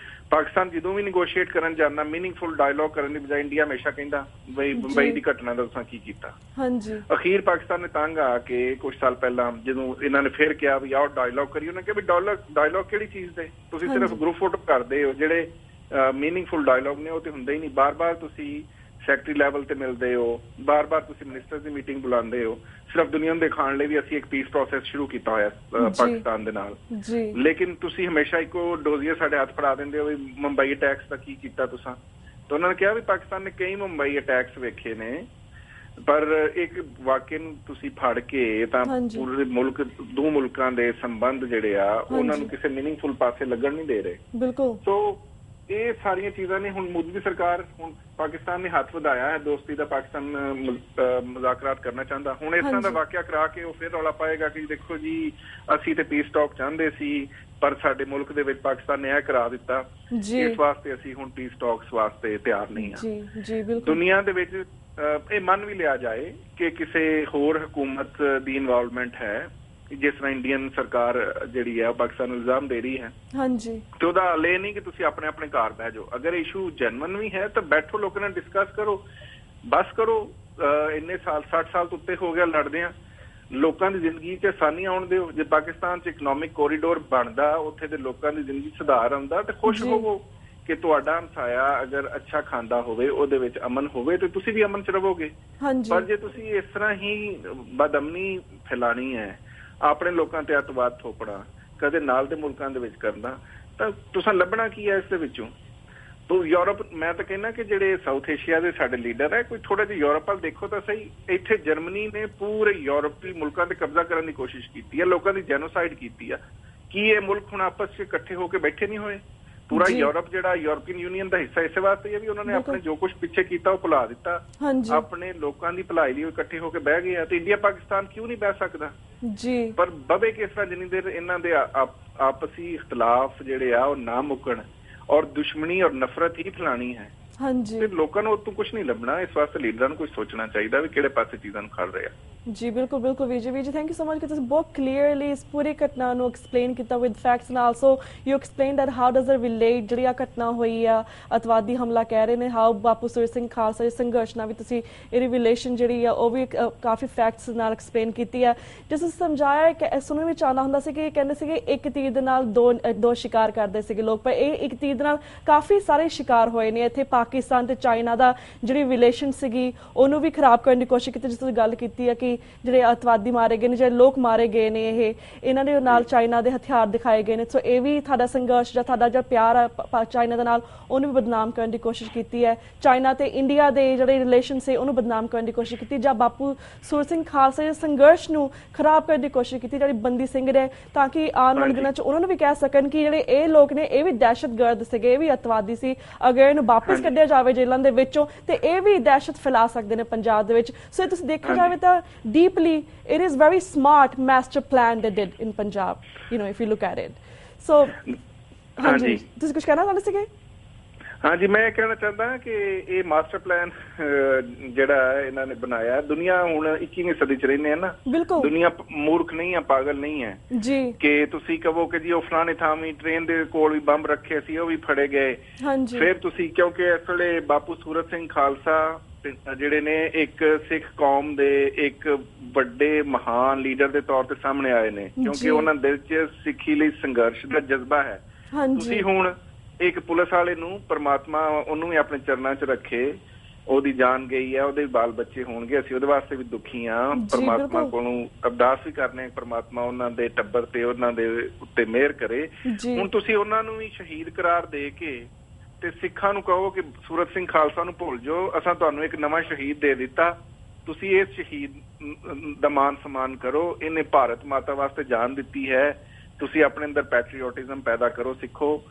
ਪਾਕਿਸਤਾਨ ਜਦੋਂ ਵੀ ਨੈਗੋਸ਼ੀਏਟ ਕਰਨ ਜਾਂਦਾ ਮੀਨਿੰਗਫੁਲ ਡਾਇਲੋਗ ਕਰਨ ਦੀ ਬਜਾਏ ਇੰਡੀਆ ਹਮੇਸ਼ਾ ਕਹਿੰਦਾ ਬਈ ਬੰਬਈ ਦੀ ਘਟਨਾ ਦਾ ਤੁਸੀਂ ਕੀ ਕੀਤਾ। ਅਖੀਰ ਪਾਕਿਸਤਾਨ ਨੇ ਤੰਗ ਆ ਕੇ ਕੁਝ ਸਾਲ ਪਹਿਲਾਂ ਜਦੋਂ ਇਹਨਾਂ ਨੇ ਫਿਰ ਕਿਹਾ ਵੀ ਆਓ ਡਾਇਲੋਗ ਕਰੀਏ, ਉਹਨੇ ਕਿਹਾ ਵੀ ਡਾਇਲੋਗ ਕਿਹੜੀ ਚੀਜ਼ ਦੇ, ਤੁਸੀਂ ਸਿਰਫ ਗਰੁੱਪ ਫੋਟੋ ਕਰਦੇ ਹੋ, ਜਿਹੜੇ ਮੀਨਿੰਗਫੁਲ ਡਾਇਲੋਗ ਨੇ ਉਹ ਤੇ ਹੁੰਦੇ ਹੀ ਨਹੀਂ। ਬਾਰ-ਬਾਰ ਤੁਸੀਂ ਸੈਕਟਰੀ ਲੈਵਲ ਤੇ ਮਿਲਦੇ ਹੋ, ਬਾਰ-ਬਾਰ ਤੁਸੀਂ ਮਿਨਿਸਟਰ ਦੀ ਮੀਟਿੰਗ ਬੁਲਾਉਂਦੇ ਹੋ, ਸਿਰਫ ਦੁਨੀਆ ਨੂੰ ਦਿਖਾਉਣ ਲਈ ਵੀ ਅਸੀਂ ਇੱਕ ਪੀਸ ਪ੍ਰੋਸੈਸ ਸ਼ੁਰੂ ਕੀਤਾ ਹੋਇਆ ਪਾਕਿਸਤਾਨ ਦੇ ਨਾਲ। ਲੇਕਿਨ ਤੁਸੀਂ ਹਮੇਸ਼ਾ ਇੱਕੋ ਡੋਜ਼ੀਆ ਸਾਡੇ ਹੱਥ ਫੜਾ ਦਿੰਦੇ ਹੋ ਵੀ ਮੁੰਬਈ ਅਟੈਕਸ ਦਾ ਕੀ ਕੀਤਾ ਤੁਸੀਂ। ਤਾਂ ਉਹਨਾਂ ਨੇ ਕਿਹਾ ਵੀ ਪਾਕਿਸਤਾਨ ਨੇ ਕਈ ਮੁੰਬਈ ਅਟੈਕਸ ਵੇਖੇ ਨੇ, ਪਰ ਇੱਕ ਵਾਕਿਆ ਨੂੰ ਤੁਸੀਂ ਫੜ ਕੇ ਤਾਂ ਪੂਰੇ ਮੁਲਕ ਦੋ ਮੁਲਕਾਂ ਦੇ ਸੰਬੰਧ ਜਿਹੜੇ ਆ ਉਹਨਾਂ ਨੂੰ ਕਿਸੇ ਮੀਨਿੰਗਫੁਲ ਪਾਸੇ ਲੱਗਣ ਨਹੀਂ ਦੇ ਰਹੇ। ਸੋ ਇਹ ਸਾਰੀਆਂ ਚੀਜ਼ਾਂ ਨੇ ਹੁਣ ਮੋਦੀ ਦੀ ਸਰਕਾਰ, ਹੁਣ ਪਾਕਿਸਤਾਨ ਨੇ ਹੱਥ ਵਧਾਇਆ ਹੈ ਦੋਸਤੀ ਦਾ, ਪਾਕਿਸਤਾਨ ਮੁਜ਼ਾਕਰਾਤ ਕਰਨਾ ਚਾਹੁੰਦਾ। ਹੁਣ ਇਸ ਤਰ੍ਹਾਂ ਦਾ ਵਾਕਿਆ ਕਰਾ ਕੇ ਉਹ ਫਿਰ ਰੌਲਾ ਪਾਏਗਾ ਕਿ ਦੇਖੋ ਜੀ ਅਸੀਂ ਤੇ ਪੀਸ ਟਾਕ ਚਾਹੁੰਦੇ ਸੀ ਪਰ ਸਾਡੇ ਮੁਲਕ ਦੇ ਵਿੱਚ ਪਾਕਿਸਤਾਨ ਨੇ ਇਹ ਕਰਾ ਦਿੱਤਾ, ਇਸ ਵਾਸਤੇ ਅਸੀਂ ਹੁਣ ਪੀਸ ਟਾਕਸ ਵਾਸਤੇ ਤਿਆਰ ਨਹੀਂ ਹਾਂ। ਦੁਨੀਆ ਦੇ ਵਿੱਚ ਇਹ ਮੰਨ ਵੀ ਲਿਆ ਜਾਏ ਕਿ ਕਿਸੇ ਹੋਰ ਹਕੂਮਤ ਦੀ ਇਨਵੋਲਵਮੈਂਟ ਹੈ, ਜਿਸ ਤਰ੍ਹਾਂ ਇੰਡੀਅਨ ਸਰਕਾਰ ਜਿਹੜੀ ਹੈ ਪਾਕਿਸਤਾਨ ਨੂੰ ਇਲਜ਼ਾਮ ਦੇ ਰਹੀ ਹੈ, ਤੇ ਉਹਦਾ ਹੱਲ ਇਹ ਨਹੀਂ ਕਿ ਤੁਸੀਂ ਆਪਣੇ ਆਪਣੇ ਘਰ ਬਹਿ ਜਾਓ। ਅਗਰ ਇਸ਼ੂ ਜੈਨੂਇਨ ਵੀ ਹੈ ਤਾਂ ਬੈਠੋ, ਲੋਕਾਂ ਨਾਲ ਡਿਸਕਸ ਕਰੋ, ਬਸ ਕਰੋ। ਇੰਨੇ ਸਾਲ 60 ਸਾਲ ਤੋਂ ਉੱਤੇ ਹੋ ਗਿਆ ਲੜਦੇ ਆ, ਲੋਕਾਂ ਦੀ ਜ਼ਿੰਦਗੀ 'ਚ ਆਸਾਨੀ ਆਉਣ ਦਿਓ। ਜੇ ਪਾਕਿਸਤਾਨ 'ਚ ਇਕਨੋਮਿਕ ਕੋਰੀਡੋਰ ਬਣਦਾ, ਉੱਥੇ ਦੇ ਲੋਕਾਂ ਦੀ ਜ਼ਿੰਦਗੀ ਸੁਧਾਰ ਆਉਂਦਾ ਤੇ ਖੁਸ਼ ਹੋਵੋ ਕਿ ਤੁਹਾਡਾ ਹਮਸਾਇਆ ਅਗਰ ਅੱਛਾ ਖਾਂਦਾ ਹੋਵੇ, ਉਹਦੇ ਵਿੱਚ ਅਮਨ ਹੋਵੇ ਤੇ ਤੁਸੀਂ ਵੀ ਅਮਨ 'ਚ ਰਹੋਗੇ। ਪਰ ਜੇ ਤੁਸੀਂ ਇਸ ਤਰ੍ਹਾਂ ਹੀ ਬਦਅਮਨੀ ਫੈਲਾਣੀ ਹੈ, ਆਪਣੇ ਲੋਕਾਂ ਤੇ ਅੱਤਵਾਦ ਥੋਪਣਾ, ਕਦੇ ਨਾਲ ਦੇ ਮੁਲਕਾਂ ਦੇ ਵਿੱਚ ਕਰਨਾ, ਤਾਂ ਤੁਸੀਂ ਲੱਭਣਾ ਕੀ ਹੈ ਇਸ ਦੇ ਵਿੱਚੋਂ। ਤੋ ਯੂਰਪ, ਮੈਂ ਤਾਂ ਕਹਿੰਦਾ ਕਿ ਜਿਹੜੇ ਸਾਊਥ ਏਸ਼ੀਆ ਦੇ ਸਾਡੇ ਲੀਡਰ ਹੈ, ਕੋਈ ਥੋੜਾ ਜਿਹਾ ਯੂਰਪ ਵੱਲ ਦੇਖੋ ਤਾਂ ਸਹੀ। ਇੱਥੇ ਜਰਮਨੀ ਨੇ ਪੂਰੇ ਯੂਰਪੀ ਮੁਲਕਾਂ ਤੇ ਕਬਜ਼ਾ ਕਰਨ ਦੀ ਕੋਸ਼ਿਸ਼ ਕੀਤੀ ਹੈ, ਲੋਕਾਂ ਦੀ ਜੈਨੋਸਾਈਡ ਕੀਤੀ ਆ। ਕੀ ਇਹ ਮੁਲਕ ਹੁਣ ਆਪਸ 'ਚ ਇਕੱਠੇ ਹੋ ਕੇ ਬੈਠੇ ਨਹੀਂ ਹੋਏ? ਪੂਰਾ ਯੂਰਪ ਜਿਹੜਾ ਯੂਰਪੀਅਨ ਯੂਨੀਅਨ ਦਾ ਹਿੱਸਾ ਇਸੇ ਵਾਸਤੇ ਹੈ ਵੀ ਉਹਨਾਂ ਨੇ ਆਪਣੇ ਜੋ ਕੁਝ ਪਿੱਛੇ ਕੀਤਾ ਉਹ ਭੁਲਾ ਦਿੱਤਾ, ਆਪਣੇ ਲੋਕਾਂ ਦੀ ਭਲਾਈ ਲਈ ਇਕੱਠੇ ਹੋ ਕੇ ਬਹਿ ਗਏ ਆ। ਤੇ ਇੰਡੀਆ ਪਾਕਿਸਤਾਨ ਕਿਉਂ ਨਹੀਂ ਬਹਿ ਸਕਦਾ? ਪਰ ਬਵੇ ਕਿਸ ਤਰ੍ਹਾਂ ਜਿੰਨੀ ਦੇਰ ਇਹਨਾਂ ਦੇ ਆਪਸੀ ਇਖਤਲਾਫ ਜਿਹੜੇ ਆ ਉਹ ਨਾ ਮੁੱਕਣ ਔਰ ਦੁਸ਼ਮਣੀ ਔਰ ਨਫ਼ਰਤ ਹੀ ਫੈਲਾਣੀ ਹੈ, ਤੇ ਲੋਕਾਂ ਨੂੰ ਉਤੋਂ ਕੁਝ ਨਹੀਂ ਲੱਭਣਾ। ਇਸ ਵਾਸਤੇ ਲੀਡਰਾਂ ਨੂੰ ਕੁਝ ਸੋਚਣਾ ਚਾਹੀਦਾ ਵੀ ਕਿਹੜੇ ਪਾਸੇ ਚੀਜ਼ਾਂ ਨੂੰ ਖੜ ਰਹੇ ਆ। ਜੀ ਬਿਲਕੁਲ ਬਿਲਕੁਲ ਵੀਰ ਜੀ ਥੈਂਕ ਯੂ ਸੋ ਮਚ ਕਿ ਤੁਸੀਂ ਬਹੁਤ ਕਲੀਅਰਲੀ ਇਸ ਪੂਰੀ ਘਟਨਾ ਨੂੰ ਐਕਸਪਲੇਨ ਕੀਤਾ with facts and also you explain that how does it relate ਜਿਹੜੀ ਆ ਘਟਨਾ ਹੋਈ ਆ ਅਤਵਾਦੀ ਹਮਲਾ ਕਹਿ ਰਹੇ ਨੇ ਹਾਊ ਬਾਪੂ ਸੂਰਤ ਸਿੰਘ ਖਾਲਸਾ ਦੇ ਸੰਘਰਸ਼ ਨਾਲ ਵੀ ਤੁਸੀਂ ਇਹਦੀ ਰਿਲੇਸ਼ਨ ਜਿਹੜੀ ਆ ਉਹ ਵੀ ਕਾਫੀ ਫੈਕਟਸ ਨਾਲ ਐਕਸਪਲੇਨ ਕੀਤੀ ਆ। ਜਿਸ ਤੁਸੀਂ ਸਮਝਾਇਆ ਕਿ ਸੁਣਨ ਵਿੱਚ ਆਉਂਦਾ ਹੁੰਦਾ ਸੀ ਕਿ ਕਹਿੰਦੇ ਸੀਗੇ ਇੱਕ ਤੀਰ ਦੇ ਨਾਲ ਦੋ ਸ਼ਿਕਾਰ ਕਰਦੇ ਸੀਗੇ ਲੋਕ, ਪਰ ਇਹ ਇੱਕ ਤੀਰ ਦੇ ਨਾਲ ਕਾਫੀ ਸਾਰੇ ਸ਼ਿਕਾਰ ਹੋਏ ਨੇ। ਇੱਥੇ ਪਾਕਿਸਤਾਨ ਤੇ ਚਾਈਨਾ ਦਾ ਜਿਹੜੀ ਰਿਲੇਸ਼ਨ ਸੀਗੀ ਉਹਨੂੰ ਵੀ ਖਰਾਬ ਕਰਨ ਦੀ ਕੋਸ਼ਿਸ਼ ਕੀਤੀ। ਜਿਸ ਤੁਸੀਂ ਗੱਲ ਕੀਤੀ ਹੈ ਕਿ ਜਿਹੜੇ ਅਤਵਾਦੀ ਮਾਰੇ ਗਏ ਨੇ, ਜਿਹੜੇ ਲੋਕ ਮਾਰੇ ਗਏ ਨੇ, ਇਹਨਾਂ ਦੇ ਨਾਲ ਚਾਈਨਾ ਦੇ ਹਥਿਆਰ ਦਿਖਾਏ ਗਏ ਨੇ। ਸੋ ਇਹ ਵੀ ਤੁਹਾਡਾ ਸੰਘਰਸ਼ ਜਾਂ ਤੁਹਾਡਾ ਜਿਹੜਾ ਪਿਆਰ ਹੈ ਚਾਈਨਾ ਦੇ ਨਾਲ ਉਹਨੂੰ ਵੀ ਬਦਨਾਮ ਕਰਨ ਦੀ ਕੋਸ਼ਿਸ਼ ਕੀਤੀ ਹੈ। ਚਾਈਨਾ ਤੇ ਇੰਡੀਆ ਦੇ ਜਿਹੜੇ ਰਿਲੇਸ਼ਨ ਸੀ ਉਹਨੂੰ ਬਦਨਾਮ ਕਰਨ ਦੀ ਕੋਸ਼ਿਸ਼ ਕੀਤੀ, ਜਾਂ ਬਾਪੂ ਸੂਰਤ ਸਿੰਘ ਖਾਲਸਾ ਦੇ ਸੰਘਰਸ਼ ਨੂੰ ਖਰਾਬ ਕਰਨ ਦੀ ਕੋਸ਼ਿਸ਼ ਕੀਤੀ ਜਿਹੜੀ ਬੰਦੀ ਸਿੰਘ ਨੇ, ਤਾਂ ਕਿ ਆਉਣ ਵਾਲੇ ਦਿਨਾਂ 'ਚ ਉਹਨਾਂ ਨੂੰ ਵੀ ਕਹਿ ਸਕਣ ਕਿ ਜਿਹੜੇ ਇਹ ਲੋਕ ਨੇ ਇਹ ਵੀ ਦਹਿਸ਼ਤਗਰਦ ਸੀਗੇ, ਇਹ ਵੀ ਅਤਵਾਦੀ ਸੀ। ਅਗਰ ਇਹਨੂੰ ਵਾਪਸ ਕੱਢਿਆ ਜਾਵੇ ਜੇਲ੍ਹਾਂ ਦੇ ਵਿੱਚੋਂ ਤੇ ਇਹ ਵੀ ਦਹਿਸ਼ਤ ਫੈਲਾ ਸਕਦੇ ਨੇ ਪੰਜਾਬ ਦੇ ਵਿੱਚ। ਸੋ ਤੁਸੀਂ ਦੇਖਿਆ ਜਾਵੇ ਤਾਂ deeply it is very smart master plan they did in Punjab, you know, if you look at it. So ਹਾਂਜੀ ਤੁਸੀਂ ਕੁਝ ਕਹਿਣਾ ਚਾਹੁੰਦੇ ਸੀਗੇ? ਹਾਂਜੀ, ਮੈਂ ਇਹ ਕਹਿਣਾ ਚਾਹੁੰਦਾ ਕਿ ਇਹ ਮਾਸਟਰ ਪਲਾਨ ਜਿਹੜਾ ਇਹਨਾਂ ਨੇ ਬਣਾਇਆ, ਦੁਨੀਆ ਹੁਣ 21ਵੀਂ ਸਦੀ ਚ ਰਹਿੰਦੇ ਆ ਨਾ, ਦੁਨੀਆ ਮੂਰਖ ਨਹੀਂ ਹੈ, ਪਾਗਲ ਨਹੀਂ ਹੈ ਜੀ ਕਿ ਤੁਸੀਂ ਕਹੋ ਕਿ ਜੀ ਉਹ ਫਲਾਣੇ ਥਾਂ ਵੀ ਟ੍ਰੇਨ ਦੇ ਕੋਲ ਵੀ ਬੰਬ ਰੱਖੇ ਸੀ ਉਹ ਵੀ ਫੜੇ ਗਏ। ਫਿਰ ਤੁਸੀਂ ਕਿਉਂਕਿ ਇਸ ਵੇਲੇ ਬਾਪੂ ਸੂਰਤ ਸਿੰਘ ਖਾਲਸਾ ਜਿਹੜੇ ਨੇ ਇੱਕ ਸਿੱਖ ਕੌਮ ਦੇ ਇੱਕ ਵੱਡੇ ਮਹਾਨ ਲੀਡਰ ਦੇ ਤੌਰ ਤੇ ਸਾਹਮਣੇ ਆਏ ਨੇ, ਕਿਉਂਕਿ ਉਹਨਾਂ ਦਿਲ 'ਚ ਸਿੱਖੀ ਲਈ ਸੰਘਰਸ਼ ਦਾ ਜਜ਼ਬਾ ਹੈ। ਤੁਸੀਂ ਹੁਣ ਇੱਕ ਪੁਲਿਸ ਵਾਲੇ ਨੂੰ ਪਰਮਾਤਮਾ ਉਹਨੂੰ ਵੀ ਆਪਣੇ ਚਰਨਾਂ 'ਚ ਰੱਖੇ, ਉਹਦੀ ਜਾਨ ਗਈ ਹੈ, ਉਹਦੇ ਬਾਲ ਬੱਚੇ ਹੋਣਗੇ, ਅਸੀਂ ਉਹਦੇ ਵਾਸਤੇ ਵੀ ਦੁਖੀ ਹਾਂ। ਪਰਮਾਤਮਾ ਕੋਲੋਂ ਅਰਦਾਸ ਵੀ ਕਰਨੇ ਪਰਮਾਤਮਾ ਉਹਨਾਂ ਦੇ ਟੱਬਰ ਤੇ ਉਹਨਾਂ ਦੇ ਉੱਤੇ ਮਿਹਰ ਕਰੇ। ਹੁਣ ਤੁਸੀਂ ਉਹਨਾਂ ਨੂੰ ਵੀ ਸ਼ਹੀਦ ਕਰਾਰ ਦੇ ਕੇ ਤੇ ਸਿੱਖਾਂ ਨੂੰ ਕਹੋ ਕਿ ਸੂਰਤ ਸਿੰਘ ਖਾਲਸਾ ਨੂੰ ਭੁੱਲ ਜਾਓ, ਅਸਾਂ ਤੁਹਾਨੂੰ ਇੱਕ ਨਵਾਂ ਸ਼ਹੀਦ ਦੇ ਦਿੱਤਾ, ਤੁਸੀਂ ਇਸ ਸ਼ਹੀਦ ਦਾ ਮਾਨ ਸਨਮਾਨ ਕਰੋ, ਇਹਨੇ ਭਾਰਤ ਮਾਤਾ ਵਾਸਤੇ ਜਾਨ ਦਿੱਤੀ ਹੈ, ਤੁਸੀਂ ਆਪਣੇ ਅੰਦਰ ਪੈਟਰੀਓਟਿਜ਼ਮ ਪੈਦਾ ਕਰੋ। ਸਿੱਖੋ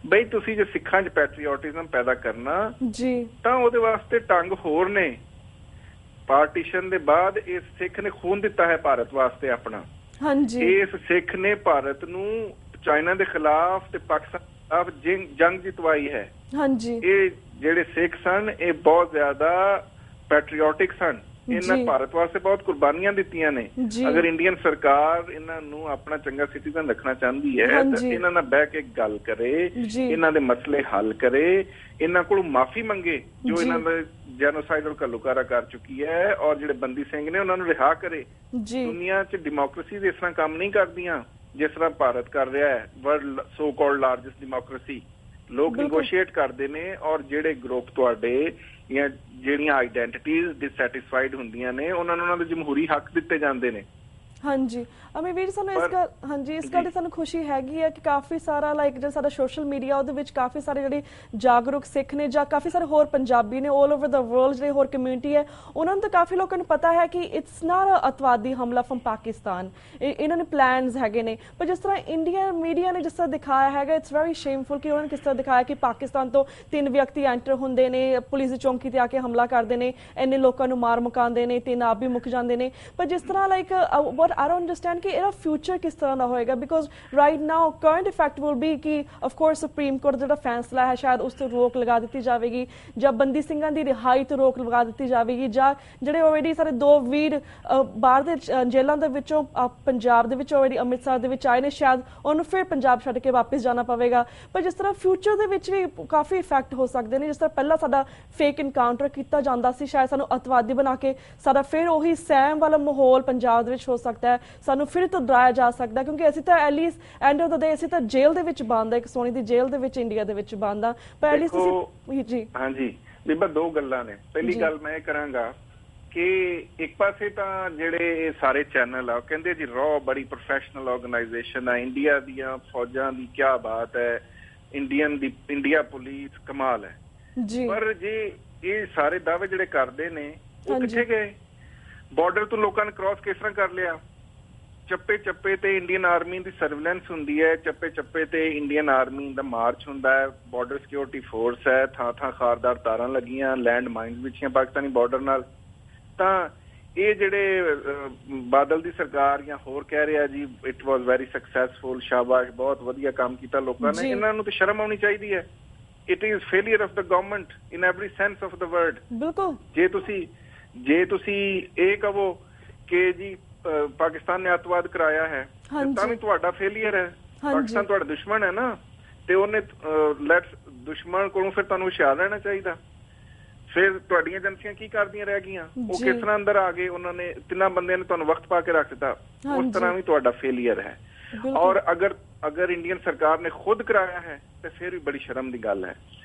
ਬਈ ਤੁਸੀਂ ਜੇ ਸਿੱਖਾਂ 'ਚ ਪੈਟਰੀਓਟਿਜ਼ਮ ਪੈਦਾ ਕਰਨਾ ਤਾਂ ਉਹਦੇ ਵਾਸਤੇ ਢੰਗ ਹੋਰ ਨੇ। ਪਾਰਟੀਸ਼ਨ ਦੇ ਬਾਅਦ ਇਸ ਸਿੱਖ ਨੇ ਖੂਨ ਦਿੱਤਾ ਹੈ ਭਾਰਤ ਵਾਸਤੇ ਆਪਣਾ। ਇਸ ਸਿੱਖ ਨੇ ਭਾਰਤ ਨੂੰ ਚਾਈਨਾ ਦੇ ਖਿਲਾਫ ਤੇ ਪਾਕਿਸਤਾਨ ਜੰਗ ਜਿਤਵਾਈ ਹੈ। ਇਹ ਜਿਹੜੇ ਸਿੱਖ ਸਨ ਇਹ ਬਹੁਤ ਜ਼ਿਆਦਾ ਪੈਟਰੀਓਟਿਕ ਸਨ, ਇਹਨਾਂ ਭਾਰਤ ਵਾਸਤੇ ਬਹੁਤ ਕੁਰਬਾਨੀਆਂ ਦਿੱਤੀਆਂ ਨੇ। ਅਗਰ ਇੰਡੀਅਨ ਸਰਕਾਰ ਇਹਨਾਂ ਨੂੰ ਆਪਣਾ ਚੰਗਾ ਸਿਟੀਜ਼ਨ ਰੱਖਣਾ ਚਾਹੁੰਦੀ ਹੈ ਤਾਂ ਇਹਨਾਂ ਨਾਲ ਬਹਿ ਕੇ ਗੱਲ ਕਰੇ, ਇਹਨਾਂ ਦੇ ਮਸਲੇ ਹੱਲ ਕਰੇ, ਇਹਨਾਂ ਕੋਲੋਂ ਮਾਫੀ ਮੰਗੇ ਜੋ ਇਹਨਾਂ ਦਾ ਜੈਨੋਸਾਈਡ ਔਰ ਘੱਲੂਕਾਰਾ ਕਰ ਚੁੱਕੀ ਹੈ, ਔਰ ਜਿਹੜੇ ਬੰਦੀ ਸਿੰਘ ਨੇ ਉਹਨਾਂ ਨੂੰ ਰਿਹਾ ਕਰੇ। ਦੁਨੀਆ 'ਚ ਡੈਮੋਕ੍ਰੇਸੀ ਇਸ ਤਰ੍ਹਾਂ ਕੰਮ ਨਹੀਂ ਕਰਦੀਆਂ ਜਿਸ ਤਰ੍ਹਾਂ ਭਾਰਤ ਕਰ ਰਿਹਾ ਹੈ। World so called largest democracy, ਲੋਕ ਨੈਗੋਸ਼ੀਏਟ ਕਰਦੇ ਨੇ ਔਰ ਜਿਹੜੇ ਗਰੁੱਪ ਤੁਹਾਡੇ ਜਾਂ ਜਿਹੜੀਆਂ ਆਈਡੈਂਟੀਟੀਜ਼ ਡਿਸਸੈਟਿਸਫਾਈਡ ਹੁੰਦੀਆਂ ਨੇ ਉਹਨਾਂ ਨੂੰ ਉਹਨਾਂ ਦੇ ਜਮਹੂਰੀ ਹੱਕ ਦਿੱਤੇ ਜਾਂਦੇ ਨੇ। ਹਾਂਜੀ ਅਮੀਵੀਰ ਸਾਨੂੰ ਇਸ ਗੱਲ ਦੀ ਸਾਨੂੰ ਖੁਸ਼ੀ ਹੈਗੀ ਹੈ ਕਿ ਕਾਫੀ ਸਾਰਾ ਜਿਹੜਾ ਸਾਡਾ ਸੋਸ਼ਲ ਮੀਡੀਆ ਉਹਦੇ ਵਿੱਚ ਕਾਫੀ ਸਾਰੇ ਜਿਹੜੇ ਜਾਗਰੂਕ ਸਿੱਖ ਨੇ ਜਾਂ ਕਾਫੀ ਸਾਰੇ ਹੋਰ ਪੰਜਾਬੀ ਨੇ ਆਲ ਓਵਰ ਦਾ ਵਰਲਡ ਜਿਹੜੇ ਹੋਰ ਕਮਿਊਨਿਟੀ ਹੈ ਉਹਨਾਂ ਨੂੰ ਤਾਂ ਕਾਫੀ ਲੋਕਾਂ ਨੂੰ ਪਤਾ ਹੈ ਕਿ ਇਟਸ ਨਾਟ ਅ ਅਤਵਾਦੀ ਹਮਲਾ ਫਰਮ ਪਾਕਿਸਤਾਨ, ਇਹਨਾਂ ਨੇ ਪਲਾਨਸ ਹੈਗੇ ਨੇ। ਪਰ ਜਿਸ ਤਰ੍ਹਾਂ ਇੰਡੀਅਨ ਮੀਡੀਆ ਨੇ ਜਿਸ ਤਰ੍ਹਾਂ ਦਿਖਾਇਆ ਹੈਗਾ ਇਟਸ ਵੈਰੀ ਸ਼ੇਮਫੁਲ ਕਿ ਉਹਨਾਂ ਨੇ ਕਿਸ ਤਰ੍ਹਾਂ ਦਿਖਾਇਆ ਕਿ ਪਾਕਿਸਤਾਨ ਤੋਂ 3 ਵਿਅਕਤੀ ਐਂਟਰ ਹੁੰਦੇ ਨੇ, ਪੁਲਿਸ ਦੀ ਚੌਂਕੀ ਤੇ ਆ ਕੇ ਹਮਲਾ ਕਰਦੇ ਨੇ, ਇੰਨੇ ਲੋਕਾਂ ਨੂੰ ਮਾਰ ਮੁਕਾਉਂਦੇ ਨੇ, 3 ਆਪ ਵੀ ਮੁੱਕ ਜਾਂਦੇ ਨੇ। ਪਰ ਜਿਸ ਤਰ੍ਹਾਂ I don't understand ਕਿ ਇਹਦਾ ਫਿਊਚਰ ਕਿਸ ਤਰ੍ਹਾਂ ਦਾ ਹੋਏਗਾ, because right now current effect will be ਕਿ ਆਫ ਕੋਰਸ ਸੁਪਰੀਮ ਕੋਰਟ ਜਿਹੜਾ ਫੈਸਲਾ ਹੈ ਸ਼ਾਇਦ ਉਸ ਤੇ ਰੋਕ ਲਗਾ ਦਿੱਤੀ ਜਾਵੇਗੀ, ਜਾਂ ਬੰਦੀ ਸਿੰਘਾਂ ਦੀ ਰਿਹਾਈ ਤੇ ਰੋਕ ਲਗਾ ਦਿੱਤੀ ਜਾਵੇਗੀ, ਜਾਂ ਜਿਹੜੇ ਆਲਰੇਡੀ ਸਾਰੇ 2 ਵੀਰ ਬਾਹਰ ਦੇ ਜੇਲ੍ਹਾਂ ਦੇ ਵਿੱਚੋਂ ਪੰਜਾਬ ਦੇ ਵਿੱਚ ਆਲਰੇਡੀ ਅੰਮ੍ਰਿਤਸਰ ਦੇ ਵਿੱਚ ਆਏ ਨੇ, ਸ਼ਾਇਦ ਉਹਨੂੰ ਫਿਰ ਪੰਜਾਬ ਛੱਡ ਕੇ ਵਾਪਸ ਜਾਣਾ ਪਵੇਗਾ। ਪਰ ਜਿਸ ਤਰ੍ਹਾਂ ਫਿਊਚਰ ਦੇ ਵਿੱਚ ਵੀ ਕਾਫੀ ਇਫੈਕਟ ਹੋ ਸਕਦੇ ਨੇ, ਜਿਸ ਤਰ੍ਹਾਂ ਪਹਿਲਾਂ ਸਾਡਾ ਫੇਕ ਇਨਕਾਊਂਟਰ ਕੀਤਾ ਜਾਂਦਾ ਸੀ, ਸ਼ਾਇਦ ਸਾਨੂੰ ਅਤਵਾਦੀ ਬਣਾ ਕੇ ਸਾਡਾ ਫਿਰ ਉਹੀ ਸਹਿਮ ਵਾਲਾ ਮਾਹੌਲ ਪੰਜਾਬ ਦੇ ਵਿੱਚ ਹੋ ਸਕਦਾ ਹੈ, ਸਾਨੂੰ ਫਿਰ ਤੋਂ ਡਰਾਇਆ ਜਾ ਸਕਦਾ, ਕਿਉਂਕਿ ਅਸੀਂ ਤਾਂ ਐਟਲੀਸਟ ਐਂਡ ਆਫ ਦ ਡੇ ਅਸੀਂ ਤਾਂ ਜੇਲ੍ਹ ਦੇ ਵਿੱਚ ਬੰਦ ਆ, ਇੱਕ ਸੋਨੀ ਦੀ ਜੇਲ੍ਹ ਦੇ ਵਿੱਚ ਇੰਡੀਆ ਦੇ ਵਿੱਚ ਬੰਦ ਆ। ਪਰ ਐਟਲੀਸਟ ਅਸੀਂ ਜੀ ਹਾਂਜੀ ਬੀਬਾ 2 ਗੱਲਾਂ ਨੇ। ਪਹਿਲੀ ਗੱਲ ਮੈਂ ਇਹ ਕਰਾਂਗਾ ਕਿ ਇੱਕ ਪਾਸੇ ਤਾਂ ਜਿਹੜੇ ਇਹ ਸਾਰੇ ਚੈਨਲ ਆ ਕਹਿੰਦੇ ਜੀ ਰॉ ਬੜੀ ਪ੍ਰੋਫੈਸ਼ਨਲ ਆਰਗੇਨਾਈਜੇਸ਼ਨ ਆ, ਇੰਡੀਆ ਦੀਆਂ ਫੌਜਾਂ ਦੀ ਕਿਆ ਬਾਤ ਹੈ, ਇੰਡੀਆ ਪੁਲਿਸ ਕਮਾਲ ਹੈ। ਪਰ ਜੇ ਇਹ ਸਾਰੇ ਦਾਅਵੇ ਜਿਹੜੇ ਕਰਦੇ ਨੇ ਉਹ ਕਿੱਥੇ ਗਏ? ਬਾਰਡਰ ਤੋਂ ਲੋਕਾਂ ਨੇ ਕ੍ਰਾਸ ਕਿਸ ਤਰ੍ਹਾਂ ਕਰ ਲਿਆ? ਚੱਪੇ ਚੱਪੇ ਤੇ ਇੰਡੀਅਨ ਆਰਮੀ ਦੀ ਸਰਵੇਲੈਂਸ ਹੁੰਦੀ ਹੈ, ਚੱਪੇ ਚੱਪੇ ਤੇ ਇੰਡੀਅਨ ਆਰਮੀ ਦਾ ਮਾਰਚ ਹੁੰਦਾ ਹੈ, ਬਾਰਡਰ ਸਿਕਿਉਰਿਟੀ ਫੋਰਸ ਹੈ, ਥਾਂ ਥਾਂ ਖਾਰਦਾਰ ਤਾਰਾਂ ਲੱਗੀਆਂ, ਲੈਂਡ ਮਾਈਨਸ ਵਿਛੀਆਂ ਪਾਕਿਸਤਾਨੀ ਬਾਰਡਰ ਨਾਲ। ਤਾਂ ਇਹ ਜਿਹੜੇ ਬਾਦਲ ਦੀ ਸਰਕਾਰ ਜਾਂ ਹੋਰ ਕਹਿ ਰਿਹਾ ਜੀ ਇਟ ਵਾਜ਼ ਵੈਰੀ ਸਕਸੈਸਫੁਲ, ਸ਼ਾਬਾਸ਼, ਬਹੁਤ ਵਧੀਆ ਕੰਮ ਕੀਤਾ ਲੋਕਾਂ ਨੇ, ਇਹਨਾਂ ਨੂੰ ਤਾਂ ਸ਼ਰਮ ਆਉਣੀ ਚਾਹੀਦੀ ਹੈ। It is failure of the government in every sense of the word. ਬਿਲਕੁਲ। ਜੇ ਤੁਸੀਂ ਇਹ ਕਹੋ ਕਿ ਜੀ ਪਾਕਿਸਤਾਨ ਨੇ ਅੱਤਵਾਦ ਕਰਾਇਆ ਹੈ ਤਾਂ ਵੀ ਤੁਹਾਡਾ ਫੇਲਿਅਰ ਹੈ। ਪਾਕਿਸਤਾਨ ਤੁਹਾਡਾ ਦੁਸ਼ਮਣ ਹੈ ਨਾ, ਤੇ ਉਹਨੇ ਦੁਸ਼ਮਣ ਕੋਲੋਂ ਫਿਰ ਤੁਹਾਨੂੰ ਹੁਸ਼ਿਆਰ ਰਹਿਣਾ ਚਾਹੀਦਾ। ਫਿਰ ਤੁਹਾਡੀਆਂ ਏਜੰਸੀਆਂ ਕੀ ਕਰਦੀਆਂ ਰਹਿ ਗਈਆਂ? ਉਹ ਕਿਸ ਤਰ੍ਹਾਂ ਅੰਦਰ ਆ ਗਏ? ਉਹਨਾਂ ਨੇ ਤਿੰਨਾਂ ਬੰਦਿਆਂ ਨੇ ਤੁਹਾਨੂੰ ਵਕਤ ਪਾ ਕੇ ਰੱਖ ਦਿੱਤਾ। ਉਸ ਤਰ੍ਹਾਂ ਵੀ ਤੁਹਾਡਾ ਫੇਲਿਅਰ ਹੈ। ਔਰ ਅਗਰ ਇੰਡੀਅਨ ਸਰਕਾਰ ਨੇ ਖੁਦ ਕਰਾਇਆ ਹੈ ਤੇ ਫਿਰ ਵੀ ਬੜੀ ਸ਼ਰਮ ਦੀ ਗੱਲ ਹੈ।